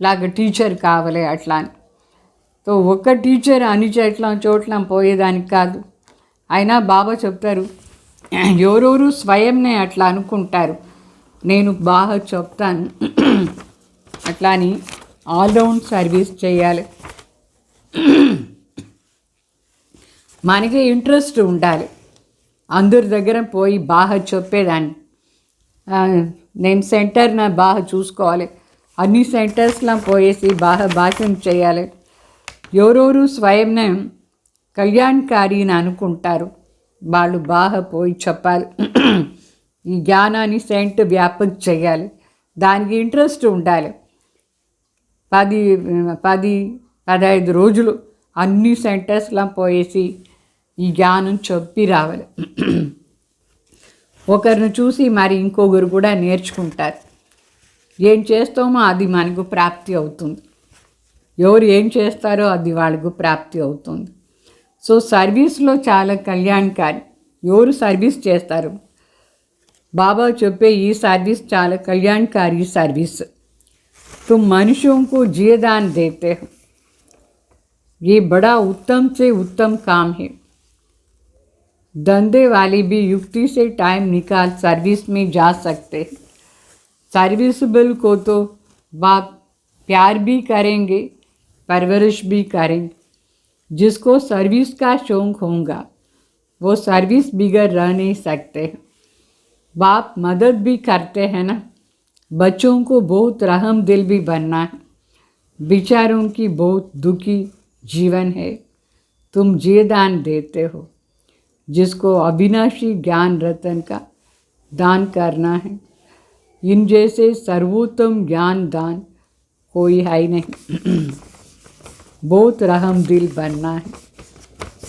S2: లాగా టీచర్ కావాలి అట్లా అని. సో ఒక్క టీచర్ అన్ని చోట్ల పోయేదానికి కాదు. అయినా బాబా చెప్తారు, ఎవరెవరు స్వయంనే అట్లా అనుకుంటారు, నేను బాగా చెప్తాను అట్లా అని ఆల్రౌండ్ సర్వీస్ చేయాలి. మనకి ఇంట్రెస్ట్ ఉండాలి అందరి దగ్గర పోయి బాగా చెప్పేదాన్ని. నేను సెంటర్ని బాగా చూసుకోవాలి, అన్ని సెంటర్స్లో పోయేసి బాగా భాషణ చేయాలి. ఎవరెవరు స్వయంనే కళ్యాణకారి అని అనుకుంటారు వాళ్ళు బాగా పోయి చెప్పాలి. ఈ జ్ఞానాన్ని సెంట్ వ్యాపకం చేయాలి, దానికి ఇంట్రెస్ట్ ఉండాలి. 10-15 రోజులు అన్ని సెంటర్స్లో పోయేసి ఈ జ్ఞానం చెప్పి రావాలి. ఒకరిని చూసి మరి ఇంకొకరు కూడా నేర్చుకుంటారు. ఏం చేస్తామో అది మనకు ప్రాప్తి అవుతుంది, ఎవరు ఏం చేస్తారో అది వాళ్ళకు ప్రాప్తి అవుతుంది. సో సర్వీస్లో చాలా కళ్యాణకారి. ఎవరు సర్వీస్ చేస్తారు, బాబా చెప్పే ఈ సర్వీస్ చాలా కళ్యాణకారి सर्विस. तुम मनुष्यों को जीदान देते हो, ये बड़ा उत्तम से उत्तम काम है. धंधे वाले भी युक्ति से टाइम निकाल सर्विस में जा सकते हैं. सर्विसबल को तो बाप प्यार भी करेंगे, परवरिश भी करेंगे. जिसको सर्विस का शौक होगा वो सर्विस बिगड़ रह नहीं सकते. बाप मदद भी करते हैं ना. बच्चों को बहुत रहम दिल भी बनना है. बेचारों की बहुत दुखी जीवन है, तुम जीदान देते हो. जिसको अविनाशी ज्ञान रतन का दान करना है. इन जैसे सर्वोत्तम ज्ञान दान कोई है नहीं. बहुत रहम दिल बनना है.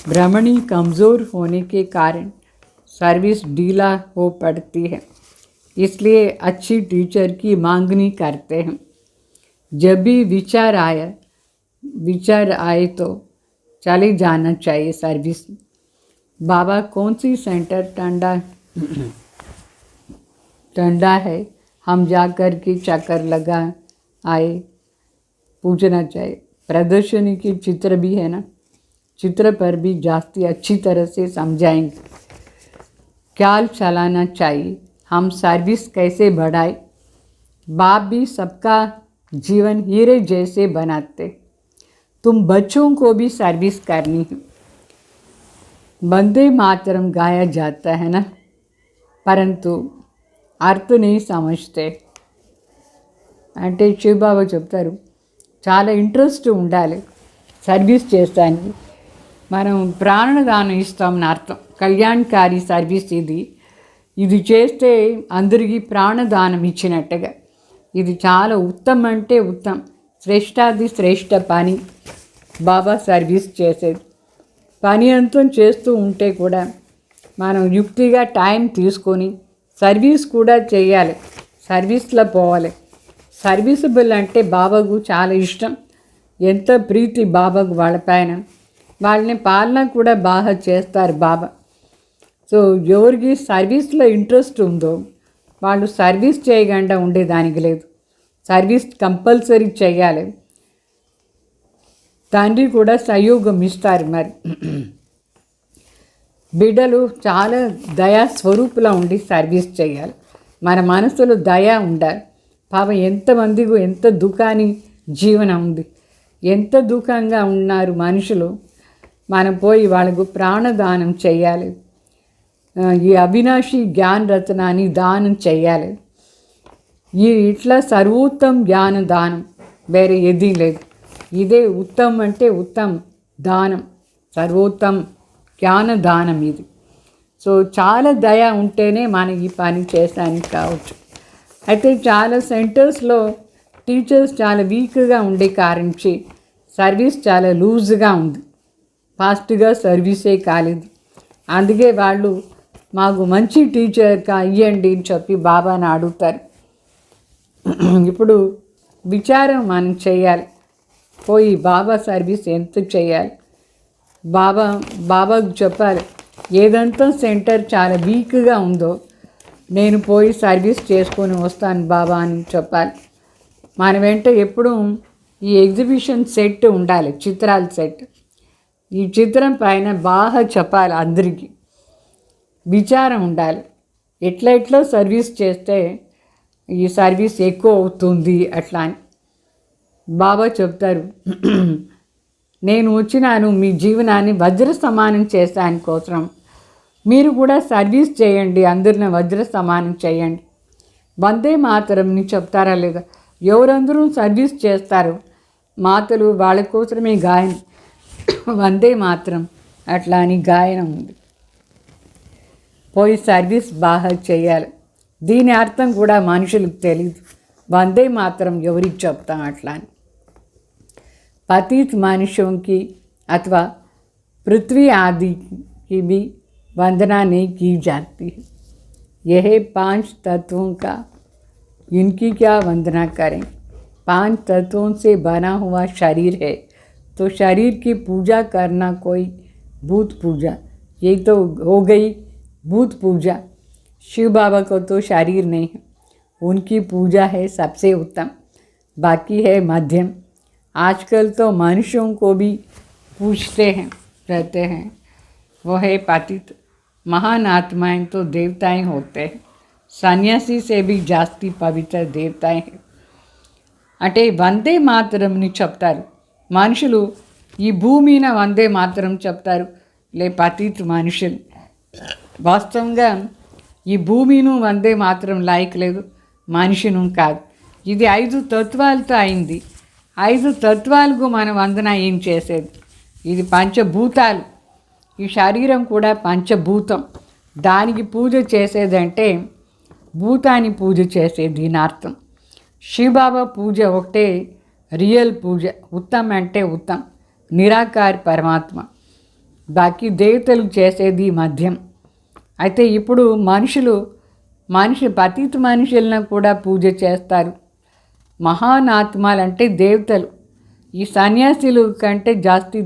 S2: ब्राह्मणी कमज़ोर होने के कारण सर्विस ढीला हो पड़ती है, इसलिए अच्छी टीचर की मांगनी करते हैं. जब भी विचार आए तो चले जाना चाहिए सर्विस. बाबा कौन सी सेंटर ठंडा है, हम जाकर के चक्कर लगा आए, पूछना चाहिए. प्रदर्शनी की चित्र भी है ना, चित्र पर भी जास्ती अच्छी तरह से समझाएंगे. ख्याल चलाना चाहिए हम सर्विस कैसे बढ़ाए. बाप भी सबका जीवन हीरे जैसे बनाते. तुम बच्चों को भी सर्विस करनी है. वंदे मातरम गाया जाता है ना, परंतु अर्थ नहीं समझते అంటే శివబాబా చెప్తారు చాలా ఇంట్రెస్ట్ ఉండాలి సర్వీస్ చేస్తానికి. మనం ప్రాణదానం ఇస్తామని అర్థం. కళ్యాణకారి సర్వీస్ ఇది చేస్తే అందరికీ ప్రాణదానం ఇచ్చినట్టుగా. ఇది చాలా ఉత్తమం అంటే ఉత్తమం, శ్రేష్టాది శ్రేష్ట పని బాబా సర్వీస్ చేసేది. పని అంతా చేస్తూ ఉంటే కూడా మనం యుక్తిగా టైం తీసుకొని సర్వీస్ కూడా చేయాలి, సర్వీస్లో పోవాలి. సర్వీసబుల్ అంటే బాబాకు చాలా ఇష్టం, ఎంత ప్రీతి బాబాకు వాళ్ళ పైన. వాళ్ళని పాలన కూడా బాగా చేస్తారు బాబా. సో ఎవరికి సర్వీస్లో ఇంట్రెస్ట్ ఉందో వాళ్ళు సర్వీస్ చేయకుండా ఉండేదానికి లేదు. సర్వీస్ కంపల్సరీ చేయాలి. తండ్రి కూడా సహయోగం ఇస్తారు. మరి బిడ్డలు చాలా దయా స్వరూపులా ఉండి సర్వీస్ చేయాలి. మన మనసులో దయ ఉండాలి. పాపం ఎంతమందికి ఎంత దుఃఖాన్ని జీవనం ఉంది, ఎంత దుఃఖంగా ఉన్నారు మనుషులు. మనం పోయి వాళ్ళకు ప్రాణదానం చేయాలి. ఈ అవినాశి జ్ఞాన రత్నాన్ని దానం చేయాలి. ఇట్లా సర్వోత్తమ జ్ఞాన దానం వేరే ఏదీ లేదు. ఇదే ఉత్తమం అంటే ఉత్తమ దానం, సర్వోత్తమ జ్ఞాన దానం ఇది. సో చాలా దయ ఉంటేనే మనం ఈ పని చేసానికి కావచ్చు. అయితే చాలా సెంటర్స్లో టీచర్స్ చాలా వీక్గా ఉండే కారించి సర్వీస్ చాలా లూజ్గా ఉంది, ఫాస్ట్గా సర్వీసే కాలేదు. అందుకే వాళ్ళు మాకు మంచి టీచర్గా ఇవ్వండి అని చెప్పి బాబాని అడుగుతారు. ఇప్పుడు విచారం మనం చేయాలి, పోయి బాబా సర్వీస్ ఎంత చేయాలి. బాబాకు చెప్పాలి, ఏదంతా సెంటర్ చాలా వీక్గా ఉందో నేను పోయి సర్వీస్ చేసుకొని వస్తాను బాబా అని చెప్పాలి. మన వెంట ఎప్పుడూ ఈ ఎగ్జిబిషన్ సెట్ ఉండాలి, చిత్రాల సెట్. ఈ చిత్రం పైన బాగా చెప్పాలి, అందరికీ విచారం ఉండాలి. ఎట్లా సర్వీస్ చేస్తే ఈ సర్వీస్ ఎక్కువ అవుతుంది అట్లా అని బాబా చెప్తారు. నేను వచ్చినాను మీ జీవనాన్ని వజ్ర సమానం చేస్తాను కోసం మీరు కూడా సర్వీస్ చేయండి, అందరిని వజ్ర సమానం చేయండి. వందే మాతరంని చెప్తారా లేదా? ఎవరందరూ సర్వీస్ చేస్తారు మాతలు వాళ్ళ కోసమే గాయనం, వందే మాతరం అట్లా అని గాయనం ఉంది. పోయి సర్వీస్ బాగా చేయాలి. దీని అర్థం కూడా మనుషులకు తెలియదు. వందే మాతరం ఎవరికి చెప్తాం అట్లా అని. पतित मनुष्यों की अथवा पृथ्वी आदि की भी वंदना नहीं की जाती है. यह 5 तत्वों का, इनकी क्या वंदना करें? 5 तत्वों से बना हुआ शरीर है तो शरीर की पूजा करना कोई भूत पूजा, ये तो हो गई भूत पूजा. शिव बाबा को तो शरीर नहीं है, उनकी पूजा है सबसे उत्तम, बाकी है मध्यम. आजकल तो मनुष्यों को भी पूछते हैं रहते हैं, वो है पतित. महान आत्माएं तो देवताएं होते हैं, सन्यासी से भी जास्ती पवित्र देवताएं हैं. అంటే వందే మాతరంని చెప్తారు మనుషులు, ఈ భూమిన వందే మాతరం చెప్తారు లే పతిత్ మనుషులు. వాస్తవంగా ఈ భూమిను వందే మాతరం లాయక్ లేదు, మనిషిను కాదు. ఇది 5 తత్వాలతో అయింది. 5 తత్వాలకు మనం వందన ఏం చేసేది? ఇది పంచభూతాలు. ఈ శరీరం కూడా పంచభూతం. దానికి పూజ చేసేదంటే భూతాన్ని పూజ చేసేది దీని అర్థం. శివబాబా పూజ ఒకటే రియల్ పూజ, ఉత్తమ్ అంటే ఉత్తమ్, నిరాకార పరమాత్మ. బాకీ దేవతలు చేసేది మధ్యం. అయితే ఇప్పుడు పతిత మనుషులను కూడా పూజ చేస్తారు. మహాన్ ఆత్మలంటే దేవతలు. ఈ సన్యాసులు కంటే జాస్తి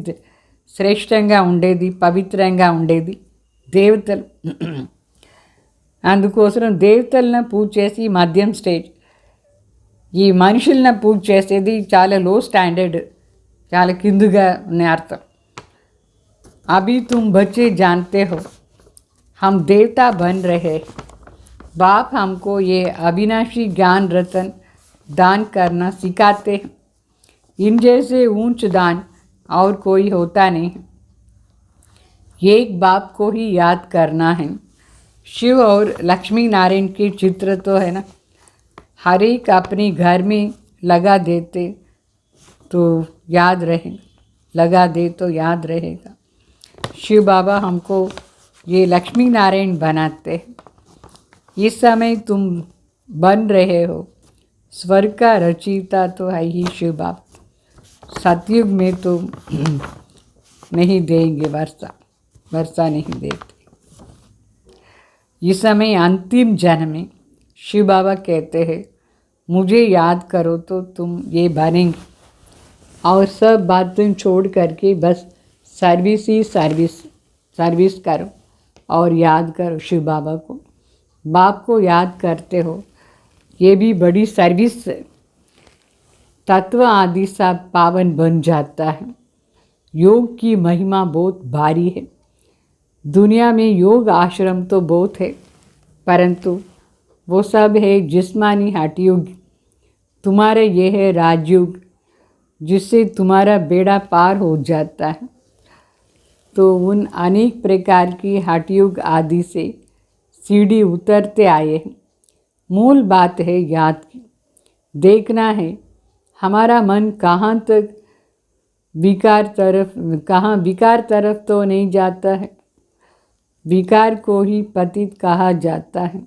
S2: శ్రేష్టంగా ఉండేది, పవిత్రంగా ఉండేది దేవతలు. అందుకోసం దేవతలను పూజ చేసి మధ్యం స్టేజ్, ఈ మనుషులను పూజ చేసేది చాలా లో స్టాండర్డ్, చాలా కిందుగా ఉన్న అర్థం. అభి తుమ్ బచ్చే జాన్తే హో हम देवता बन रहे, बाप हमको ये अविनाशी ज्ञान रतन दान करना सिखाते हैं. इन जैसे ऊंच दान और कोई होता नहीं. एक बाप को ही याद करना है। शिव और लक्ष्मी नारायण के चित्र तो है ना, हर एक अपने घर में लगा देते तो याद रहेगा, लगा दे तो याद रहेगा। शिव बाबा हमको ये लक्ष्मी नारायण बनाते हैं। इस समय तुम बन रहे हो, स्वर्ग का रचयिता तो है ही शिव बाबा। सतयुग में तो नहीं देंगे वर्षा नहीं देते। इस समय अंतिम जन्म में शिव बाबा कहते हैं मुझे याद करो तो तुम ये बनेंगे, और सब बातें छोड़ करके बस सर्विस ही सर्विस करो और याद करो शिव बाबा को। बाप को याद करते हो, ये भी बड़ी सर्विस है। तत्व आदि सब पावन बन जाता है। योग की महिमा बहुत भारी है। दुनिया में योग आश्रम तो बहुत है, परंतु वो सब है जिस्मानी हठयोग। तुम्हारे ये है राजयोग, जिससे तुम्हारा बेड़ा पार हो जाता है। तो उन अनेक प्रकार की हठयोग आदि से सीढ़ी उतरते आए हैं। मूल बात है याद की। देखना है हमारा मन कहाँ तक विकार तरफ तो नहीं जाता है। विकार को ही पतित कहा जाता है।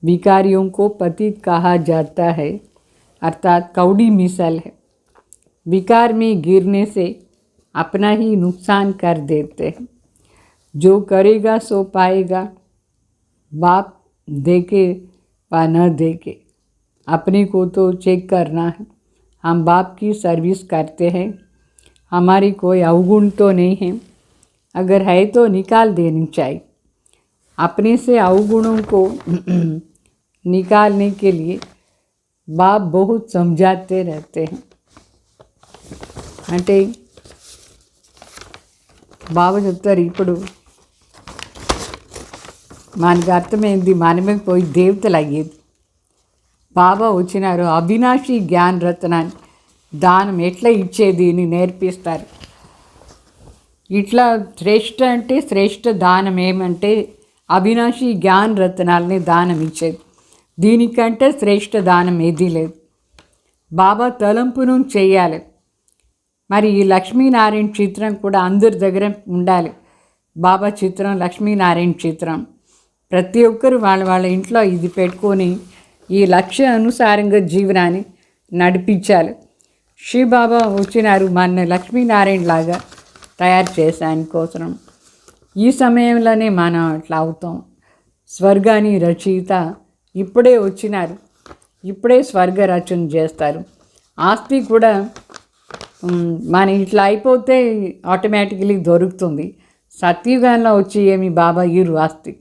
S2: विकारियों को पतित कहा जाता है, अर्थात कौड़ी मिसल है। विकार में गिरने से अपना ही नुकसान कर देते हैं। जो करेगा सो पाएगा। बाप देके व न देके, अपने को तो चेक करना है। हम बाप की सर्विस करते हैं, हमारी कोई अवगुण तो नहीं है। अगर है तो निकाल देनी चाहिए। अपने से अवगुणों को निकालने के लिए बाप बहुत समझाते रहते हैं। అంటే బాబా చెప్తారు, ఇప్పుడు మనకు అర్థమైంది మనమే పోయి దేవతలు అయ్యేది. బాబా వచ్చినారు, అవినాశి జ్ఞాన రత్నాన్ని దానం ఎట్లా ఇచ్చేది అని నేర్పిస్తారు. ఇట్లా శ్రేష్ఠ అంటే శ్రేష్ఠ దానం ఏమంటే అవినాశి జ్ఞాన రత్నాలని దానం ఇచ్చేది. దీనికంటే శ్రేష్ఠ దానం ఏదీ లేదు. బాబా తలంపును చేయాలి. మరి ఈ లక్ష్మీనారాయణ చిత్రం కూడా అందరి దగ్గర ఉండాలి. బాబా చిత్రం, లక్ష్మీనారాయణ చిత్రం ప్రతి ఒక్కరు వాళ్ళ వాళ్ళ ఇంట్లో ఇది పెట్టుకొని ఈ లక్ష్య అనుసారంగా జీవనాన్ని నడిపించాలి. శివ బాబా వచ్చినారు మన లక్ష్మీనారాయణ లాగా తయారు చేశాని కోసం. ఈ సమయంలోనే మనం అట్లా అవుతాం. స్వర్గాన్ని రచయిత ఇప్పుడే వచ్చినారు, ఇప్పుడే స్వర్గ రచన చేస్తారు. ఆస్తి కూడా మన ఇట్లా అయిపోతే ఆటోమేటికలీ దొరుకుతుంది. సత్యుగంలో వచ్చి ఏమి బాబా ఈరు ఆస్తి.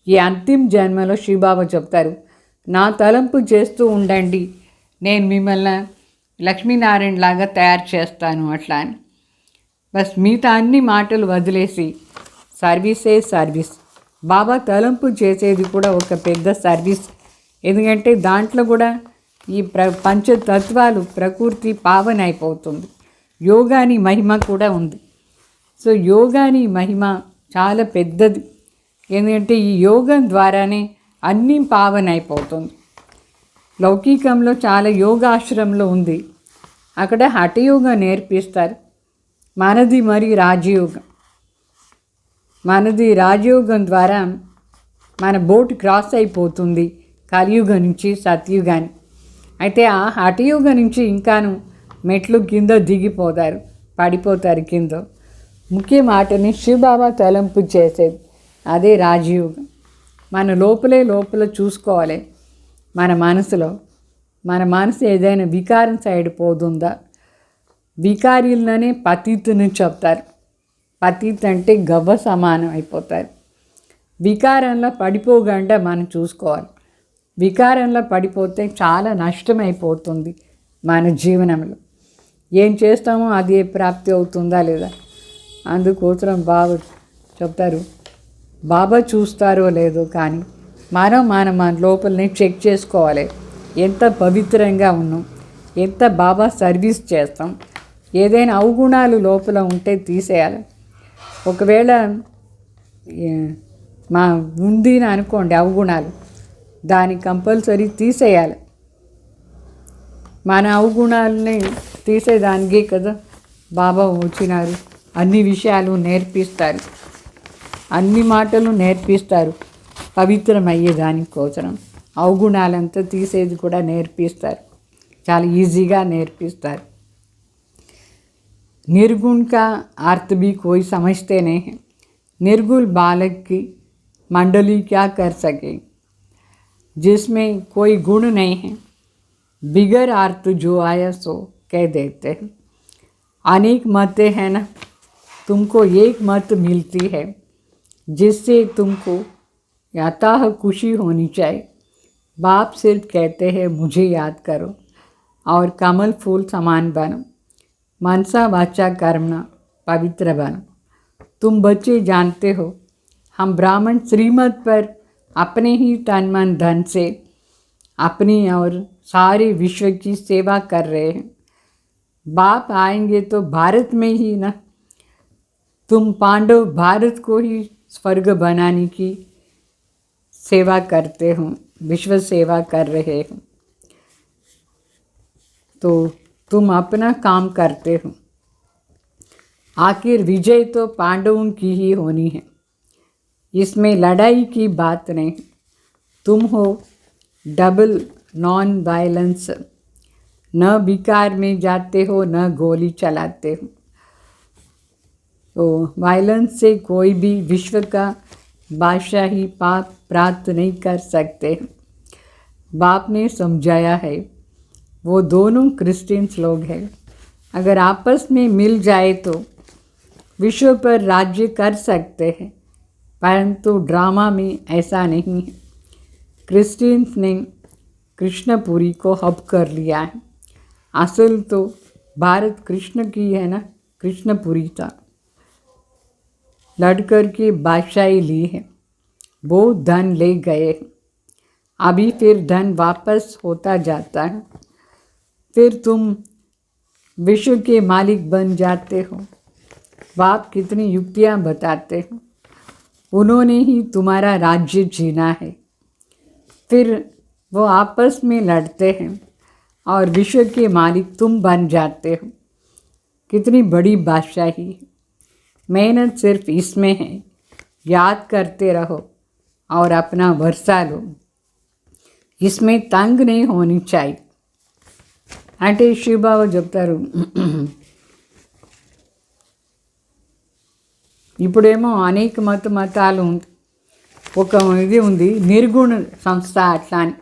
S2: ఈ అంతిమ జన్మలో శివబాబా చెప్తారు, నా తలంపు చేస్తూ ఉండండి, నేను మిమ్మల్ని లక్ష్మీనారాయణ లాగా తయారు చేస్తాను అట్లా అని. బస్ మిగతా అన్ని మాటలు వదిలేసి సర్వీసే సర్వీస్. బాబా తలంపు చేసేది కూడా ఒక పెద్ద సర్వీస్. ఎందుకంటే దాంట్లో కూడా ఈ పంచతత్వాలు ప్రకృతి పావన అయిపోతుంది. యోగాని మహిమ కూడా ఉంది. సో యోగాని మహిమ చాలా పెద్దది. ఎందుకంటే ఈ యోగం ద్వారానే అన్నీ పావన అయిపోతుంది. లౌకికంలో చాలా యోగాశ్రమంలో ఉంది, అక్కడ హఠయోగం నేర్పిస్తారు. మనది మరి రాజయోగం. మనది రాజయోగం ద్వారా మన బోట్ క్రాస్ అయిపోతుంది కలియుగం నుంచి సత్యుగాని. అయితే ఆ హఠయోగం నుంచి ఇంకాను మెట్లు కింద దిగిపోతారు, పడిపోతారు కింద. ముఖ్య మాటని శివబాబా తలంపు చేసేది అదే రాజయోగం. మన లోపల చూసుకోవాలి. మన మనసు ఏదైనా వికారం సైడ్ పోతుందా? వికారీలనే పతితుని చెప్తారు. పతిత్ అంటే గవ్వ సమానం అయిపోతారు. వికారంలో పడిపోకుండా మనం చూసుకోవాలి. వికారంలో పడిపోతే చాలా నష్టమైపోతుంది మన జీవనంలో. ఏం చేస్తామో అది ప్రాప్తి అవుతుందా లేదా, అందుకోసం బాబా చెప్తారు. బాబా చూస్తారో లేదో కానీ మన లోపలనే చెక్ చేసుకోవాలి. ఎంత పవిత్రంగా ఉన్నాం, ఎంత బాబా సర్వీస్ చేస్తాం. ఏదైనా అవగుణాలు లోపల ఉంటే తీసేయాలి. ఒకవేళ మా ఉంది అని అనుకోండి అవగుణాలు, దాన్ని కంపల్సరీ తీసేయాలి. మన అవగుణాలని తీసేదానికే కదా బాబా వచ్చినారు. అన్ని విషయాలు నేర్పిస్తారు, అన్ని మాటలు నేర్పిస్తారు. పవిత్రమయ్యే దానికోసం అవగుణాలంతా తీసేది కూడా నేర్పిస్తారు, చాలా ఈజీగా నేర్పిస్తారు. निर्गुण का अर्थ भी कोई समझते नहीं है. निर्गुण बालक की मंडली क्या कर सके जिसमें कोई गुण नहीं है. बिगर अर्थ जो आया सो कह देते हैं. अनेक मतें हैं ना, तुमको एक मत मिलती है जिससे तुमको यथाह खुशी होनी चाहिए. बाप सिर्फ कहते हैं मुझे याद करो और कमल फूल समान बनो. मनसा वाचा कर्मणा पवित्र बनो. तुम बच्चे जानते हो हम ब्राह्मण श्रीमत पर अपने ही तन मन धन से अपनी और सारे विश्व की सेवा कर रहे हैं. बाप आएंगे तो भारत में ही ना, तुम पांडव भारत को ही स्वर्ग बनाने की सेवा करते हो, विश्व सेवा कर रहे हो. तो तुम अपना काम करते हो. आखिर विजय तो पांडवों की ही होनी है, इसमें लड़ाई की बात नहीं. तुम हो डबल नॉन वायलेंस, न विकार में जाते हो न गोली चलाते हो. तो वायलेंस से कोई भी विश्व का बादशाही पाप प्राप्त नहीं कर सकते. बाप ने समझाया है वो दोनों क्रिश्चियंस लोग हैं. अगर आपस में मिल जाए तो विश्व पर राज्य कर सकते हैं, परंतु ड्रामा में ऐसा नहीं है. क्रिश्चियंस ने कृष्णपुरी को हब कर लिया है. असल तो भारत कृष्ण की है ना, कृष्णपुरी था. लड़कर के बादशाही ली है, बहुत धन ले गए. अभी फिर धन वापस होता जाता है. फिर तुम विश्व के मालिक बन जाते हो. बाप कितनी युक्तियाँ बताते हो. उन्होंने ही तुम्हारा राज्य जीना है. फिर वो आपस में लड़ते हैं और विश्व के मालिक तुम बन जाते हो. कितनी बड़ी बादशाही. मेहनत सिर्फ इसमें है, याद करते रहो और अपना वर्षा लो. इसमें तंग नहीं होनी चाहिए. అంటే శివబాబా చెప్తారు, ఇప్పుడేమో అనేక మతాలు ఉంది. ఒక ఇది ఉంది నిర్గుణ సంస్థ అట్లా అని.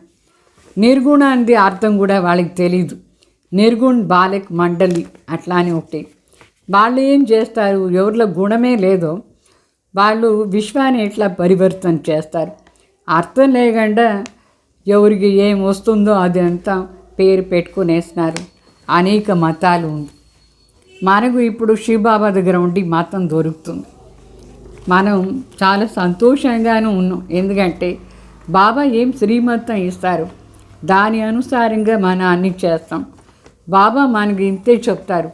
S2: నిర్గుణ అనేది అర్థం కూడా వాళ్ళకి తెలీదు. నిర్గుణ్ బాలక్ మండలి అట్లా అని ఒకటి. వాళ్ళు ఏం చేస్తారు, ఎవరిలో గుణమే లేదో వాళ్ళు విశ్వాన్ని ఎట్లా పరివర్తన చేస్తారు. అర్థం లేకుండా ఎవరికి ఏం వస్తుందో అది అంతా పేరు పెట్టుకునేస్తున్నారు. అనేక మతాలు ఉంది. మనకు ఇప్పుడు శివబాబా దగ్గర ఉండి మతం దొరుకుతుంది. మనం చాలా సంతోషంగానూ ఉన్నాం. ఎందుకంటే బాబా ఏం శ్రీమతం ఇస్తారు దాని అనుసారంగా మనం అన్ని చేస్తాం. బాబా మనకి ఇంతే చెప్తారు,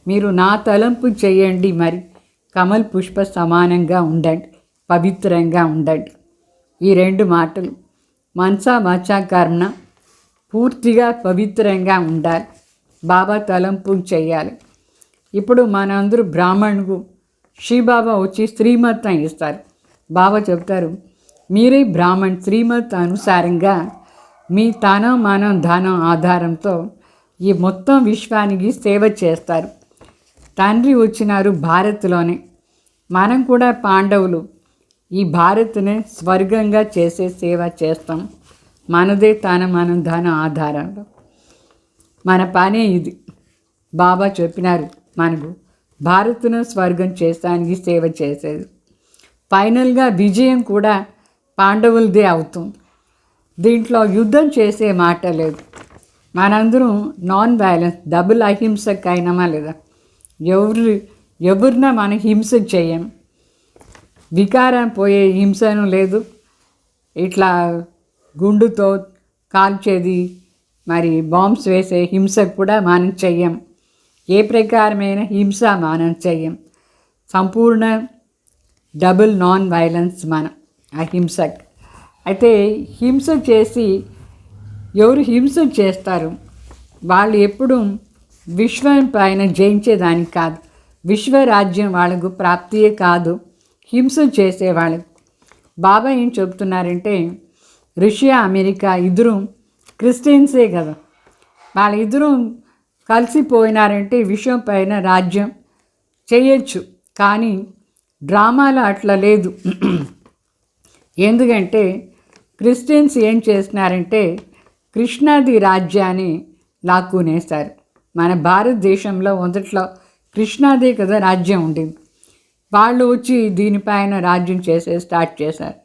S2: మీరు నా తలంపు చేయండి, మరి కమల్ పుష్ప సమానంగా ఉండండి, పవిత్రంగా ఉండండి. ఈ రెండు మాటలు మనసా వాచా కర్మ పూర్తిగా పవిత్రంగా ఉండాలి. బాబా తలంపు చేయాలి. ఇప్పుడు మనందరూ బ్రాహ్మణుకు శ్రీబాబా వచ్చి శ్రీమతం ఇస్తారు. బాబా చెప్తారు, మీరే బ్రాహ్మణ్ శ్రీమత్ అనుసారంగా మీ తనం మనం ధనం ఆధారంతో ఈ మొత్తం విశ్వానికి సేవ చేస్తారు. తండ్రి వచ్చినారు భారత్లోనే. మనం కూడా పాండవులు ఈ భారత్ని స్వర్గంగా చేసే సేవ చేస్తాం. మనదే మనం ధన ఆధారంలో మన పనే ఇది. బాబా చెప్పినారు మనకు భారత్ను స్వర్గం చేస్తానికి సేవ చేసేది. ఫైనల్గా విజయం కూడా పాండవులదే అవుతుంది. దీంట్లో యుద్ధం చేసే మాట లేదు. మనందరం నాన్ వైలెన్స్, డబుల్ అహింసకైనమా లేదా? ఎవరిన మనం హింస చేయం. వికారం పోయే హింసను లేదు. ఇట్లా గుండుతో కాల్చేది, మరి బాంబ్స్ వేసే హింస కూడా మనం చెయ్యం. ఏ ప్రకారమైన హింస మనం చెయ్యం. సంపూర్ణ డబుల్ నాన్ వైలెన్స్ మనం అహింసక్. అయితే హింస చేసి ఎవరు హింస చేస్తారు వాళ్ళు ఎప్పుడు విశ్వం పైన జయించేదానికి కాదు, విశ్వరాజ్యం వాళ్ళకు ప్రాప్తియే కాదు హింస చేసేవాళ్ళకు. బాబా ఏం చెప్తున్నారంటే రష్యా అమెరికా ఇద్దరు క్రిస్టియన్సే కదా, వాళ్ళిద్దరూ కలిసిపోయినారంటే విశ్వం పైన రాజ్యం చేయొచ్చు. కానీ డ్రామాలో అట్లా లేదు. ఎందుకంటే క్రిస్టియన్స్ ఏం చేస్తున్నారంటే కృష్ణాది రాజ్యాన్ని లాక్కునేశారు. మన భారతదేశంలో మొదట్లో కృష్ణాదే కదా రాజ్యం ఉండింది. వాళ్ళు వచ్చి దీనిపైన రాజ్యం స్టార్ట్ చేశారు.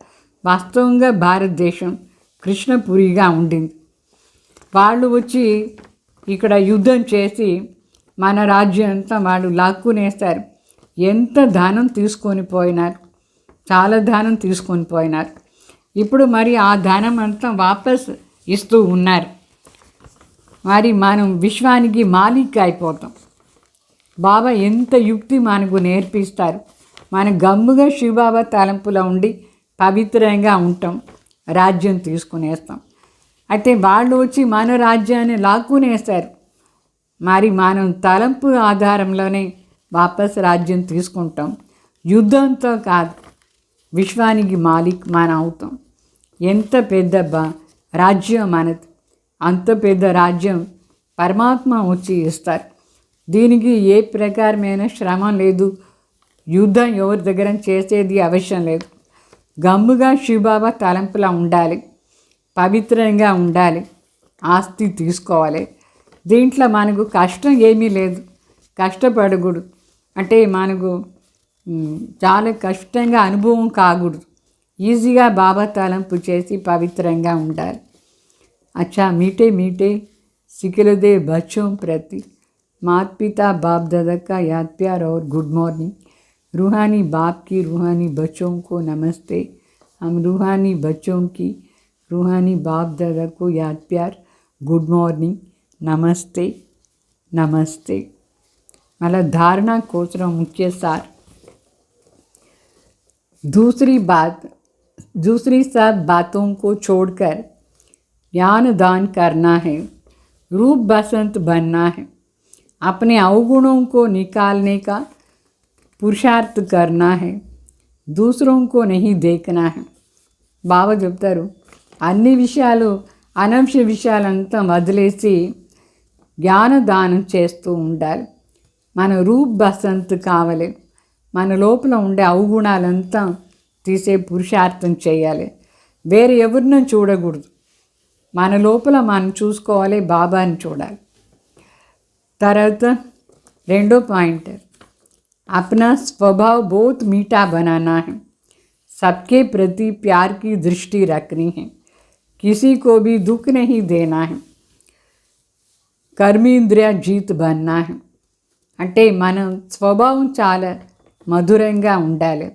S2: వాస్తవంగా భారతదేశం కృష్ణపురిగా ఉండింది. వాళ్ళు వచ్చి ఇక్కడ యుద్ధం చేసి మన రాజ్యం అంతా వాళ్ళు లాక్కునేస్తారు. ఎంత ధనం తీసుకొని పోయినారు, చాలా ధనం తీసుకొని పోయినారు. ఇప్పుడు మరి ఆ ధనం అంతా వాపస్ ఇస్తూ ఉన్నారు. మరి మనం విశ్వానికి మాలిక్ అయిపోతాం. బాబా ఎంత యుక్తి మనకు నేర్పిస్తారు. మనం గమ్ముగా శివబాబా తలంపులో ఉండి పవిత్రంగా ఉంటాం, రాజ్యం తీసుకునేస్తాం. అయితే వాళ్ళు వచ్చి మన రాజ్యాన్ని లాక్కునేస్తారు. మరి మనం తలంపు ఆధారంలోనే వాపస్ రాజ్యం తీసుకుంటాం. యుద్ధంతో కాదు, విశ్వానికి మాలిక్ మనం అవుతాం. ఎంత పెద్ద రాజ్యం మనది, అంత పెద్ద రాజ్యం పరమాత్మ వచ్చి ఇస్తారు. దీనికి ఏ ప్రకారమైన శ్రమ లేదు, యుద్ధం ఎవరి దగ్గర చేసేది అవసరం లేదు. గమ్ముగా శివబాబా తలంపులా ఉండాలి, పవిత్రంగా ఉండాలి, ఆస్తి తీసుకోవాలి. దీంట్లో మనకు కష్టం ఏమీ లేదు, కష్టపడకూడదు. అంటే మనకు చాలా కష్టంగా అనుభవం కాకూడదు. ఈజీగా బాబా తలంపు చేసి పవిత్రంగా ఉండాలి. अच्छा मीठे मीठे सिखलदे बच्चों प्रति माता पिता बाप दादा का याद प्यार और गुड मॉर्निंग. रूहानी बाप की रूहानी बच्चों को नमस्ते. हम रूहानी बच्चों की रूहानी बाप दादा को याद प्यार गुड मॉर्निंग नमस्ते नमस्ते. मतलब धारणा कोसरा मुख्य सार. दूसरी सब बातों को छोड़कर ज्ञान दान करना है, रूप बसंत बनना है, अपने अवगुणों को निकालने का पुरुषार्थ करना है, दूसरों को नहीं देखना है. బాబా చెప్తారు అన్ని విషయాలు అనవసర విషయాలంతా వదిలేసి జ్ఞానదానం చేస్తూ ఉండాలి. మన రూప్ బసంత్ కావాలి, మన లోపల ఉండే అవగుణాలంతా తీసే పురుషార్థం చేయాలి. వేరే ఎవరినో చూడకూడదు, మన లోపల మనం చూసుకోవాలి, బాబాని చూడాలి. తర్వాత రెండో పాయింట్, अपना स्वभाव बहुत मीठा बनाना है, सबके प्रति प्यार की दृष्टि रखनी है, किसी को भी दुख नहीं देना है, कर्मेंद्रिय जीत बनना है. అంటే మన స్వభావం చాలా మధురంగా ఉండాలి,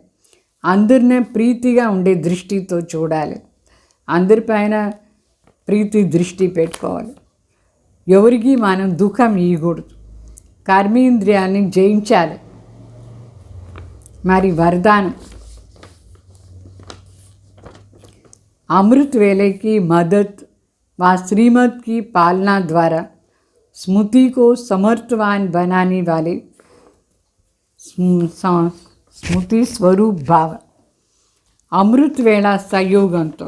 S2: అందరినీ ప్రీతిగా ఉండే దృష్టితో చూడాలి, అందరిపైన ప్రీతి దృష్టి పెట్టుకోవాలి, ఎవరికి మనం దుఃఖం ఇవ్వకూడదు, కర్మేంద్రియాన్ని జయించాలి. మరి వరదానం, अमृत वेले की मदद व श्रीमत की पालना द्वारा स्मृति को समर्थवान बनाने वाले स्मृति स्वरूप भाव. అమృత్ వేళ సహయోగంతో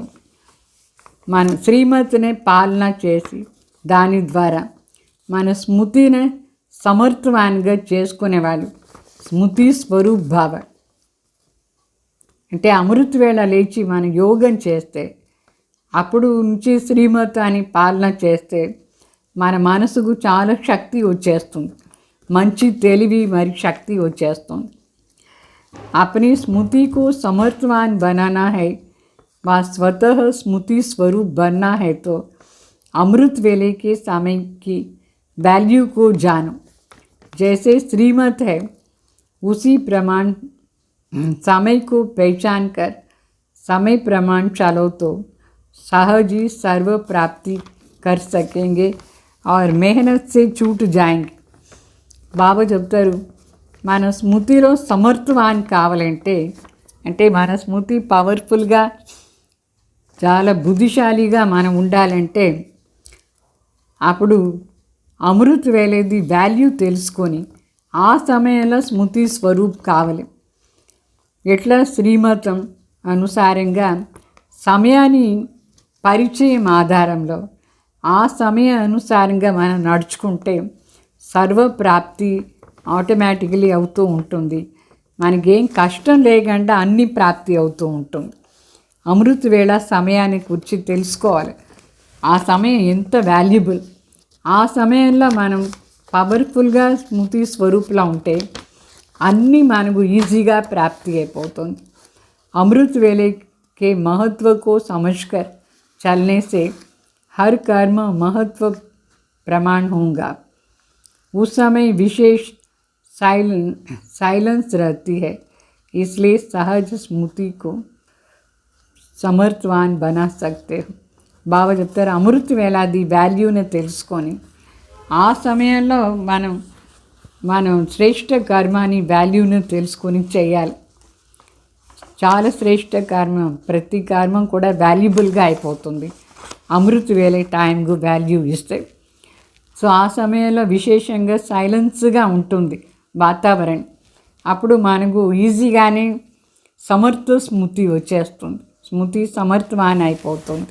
S2: మన శ్రీమతిని పాలన చేసి దాని ద్వారా మన స్మృతిని సమర్థవాన్గా చేసుకునేవాళ్ళు స్మృతి స్వరూప్ భావ. అంటే అమృత వేళ లేచి మనం యోగం చేస్తే, అప్పుడు నుంచి శ్రీమతాన్ని పాలన చేస్తే మన మనసుకు చాలా శక్తి వచ్చేస్తుంది, మంచి తెలివి మరి శక్తి వచ్చేస్తుంది. अपनी स्मृति को समर्थवान बनाना है व स्वतः स्मृति स्वरूप बनना है तो अमृत वेले के समय की वैल्यू को जानो. जैसे श्रीमत है उसी प्रमाण समय को पहचान कर समय प्रमाण चलो तो सहज ही सर्व प्राप्ति कर सकेंगे और मेहनत से छूट जाएंगे. బాబా చెప్తారు మన స్మృతిలో సమర్థవాన్ కావాలంటే అంటే మన స్మృతి పవర్ఫుల్గా చాలా బుద్ధిశాలిగా మనం ఉండాలంటే అప్పుడు అమృత్ వేలేది వాల్యూ తెలుసుకొని ఆ సమయంలో స్మృతి స్వరూప్ కావాలి. ఎట్లా శ్రీమతం అనుసారంగా సమయాన్ని పరిచయం ఆధారంలో ఆ సమయ అనుసారంగా మనం నడుచుకుంటే సర్వప్రాప్తి ఆటోమేటికలీ అవుతూ ఉంటుంది. మనకేం కష్టం లేకుండా అన్ని ప్రాప్తి అవుతూ ఉంటుంది. అమృత వేళ సమయాన్ని గురించి తెలుసుకోవాలి. ఆ సమయం ఎంత వాల్యుబుల్. ఆ సమయంలో మనం పవర్ఫుల్గా స్మృతి స్వరూపులా ఉంటే అన్నీ మనకు ఈజీగా ప్రాప్తి అయిపోతుంది. अमृत वेले के महत्व को समझकर चलने से हर कर्म महत्व प्रमाण होगा. उस समय विशेष साइलेंस रहती है, इसलिए सहज स्मृति को సమర్థవాన్ బనా సక్తే. బాబా చెప్తారు అమృత వేళాది వాల్యూని తెలుసుకొని ఆ సమయంలో మనం శ్రేష్ఠ కర్మాని వాల్యూని తెలుసుకొని చేయాలి. చాలా శ్రేష్ఠ కర్మ, ప్రతి కర్మం కూడా వాల్యుబుల్గా అయిపోతుంది అమృత వేళ టైంకు వాల్యూ ఇస్తే. సో ఆ సమయంలో విశేషంగా సైలెన్స్గా ఉంటుంది వాతావరణం. అప్పుడు మనకు ఈజీగానే సమర్థ స్మృతి వచ్చేస్తుంది, స్మృతి సమర్థవాన్ అయిపోతుంది.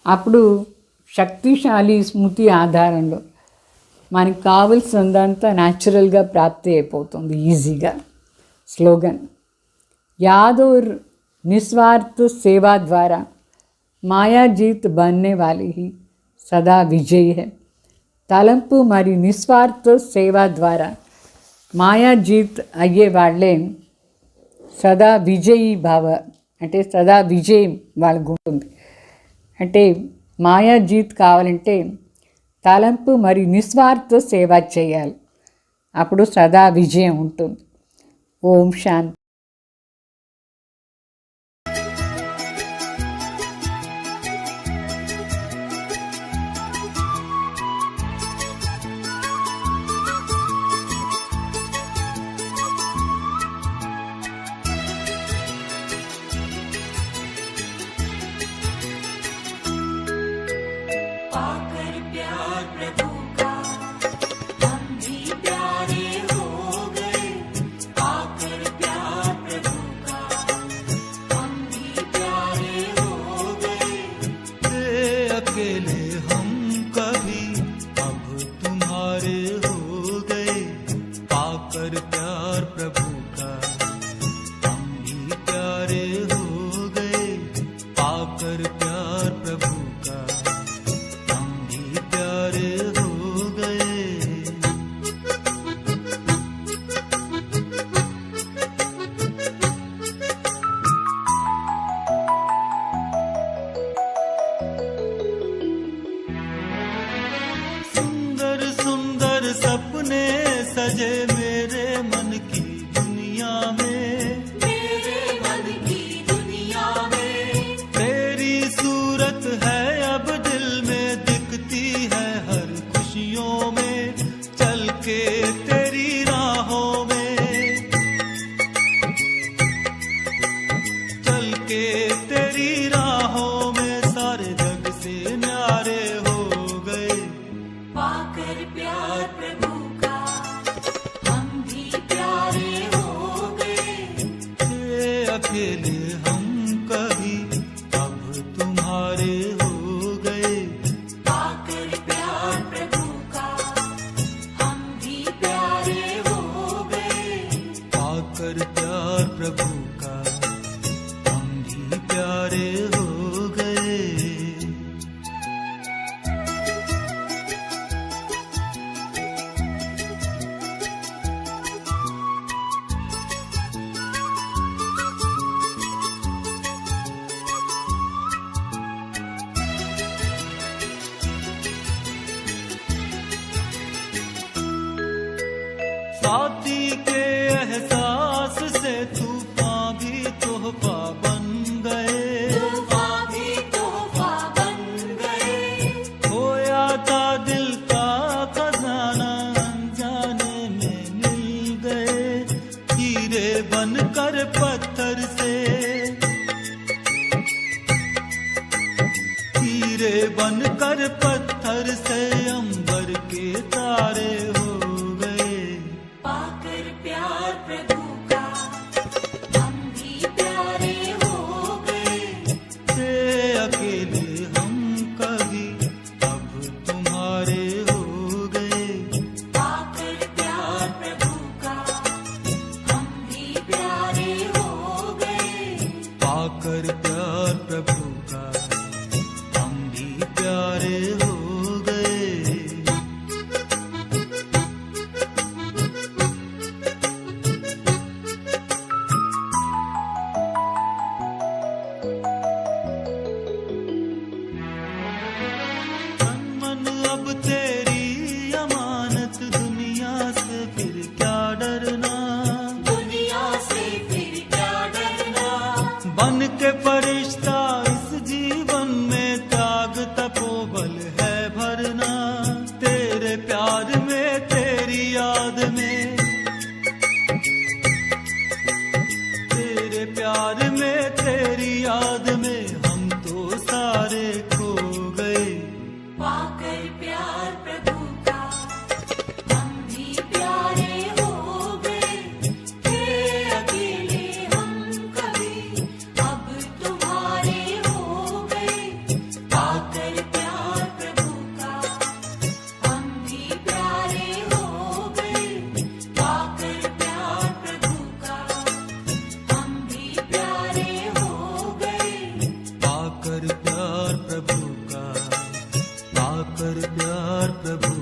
S2: అప్పుడు శక్తిశాలి స్మృతి ఆధారంలో మనకు కావలసిందంతా న్యాచురల్గా ప్రాప్తి అయిపోతుంది ఈజీగా. స్లోగన్ याद और निस्वार्थ सेवा द्वारा माया जीत बनने वाली ही सदा विजयी है. తలంపు మరియు నిస్వార్థ సేవ ద్వారా మాయా జీత్ అయ్యే వాళ్ళే సదా విజయీ భావ, అంటే సదా విజయం వాళ్ళకు ఉంటుంది. అంటే మాయా జీత్ కావాలంటే తలంపు మరియు నిస్వార్థ సేవ చేయాలి, అప్పుడు సదా విజయం ఉంటుంది. ఓం శాంతి.
S3: साथी के एहसास से तूफान भी तोहफा बन गए, खोया था दिल का खजाना अनजाने में मिल गए, हीरे बनकर पत्थर से हीरे बनकर पत्थर से अंबर के तारे हो गए।
S4: पाकर प्यार प्रभु का हम भी प्यारे हो गए।
S3: थे अकेले हम कभी अब तुम्हारे हो गए।
S4: पाकर प्यार प्रभु का हम भी प्यारे हो गए।
S3: पाकर प्यार प्रभु का हम भी प्यारे हो गए। तन मन अब तेरी अमानत, दुनिया से फिर क्या डरना।
S4: दुनिया से फिर क्या डरना।
S3: बन के फरिश्ता इस जीवन में त्याग तपोबल है भरना। तेरे प्यार में तेरी याद में, तेरे प्यार में तेरी याद में हम तो सारे खो गए।
S4: पाकर प्यार प्रभु का हम भी प्यारे हो गए। थे अकेले हम कभी अब तुम्हारे हो गए। पाकर प्यार प्रभु का हम भी प्यारे हो गए। पाकर प्यार प्रभु का हम भी प्यारे हो गए।
S3: पाकर प्यार प्रभु का, पाकर प्यार प्रभु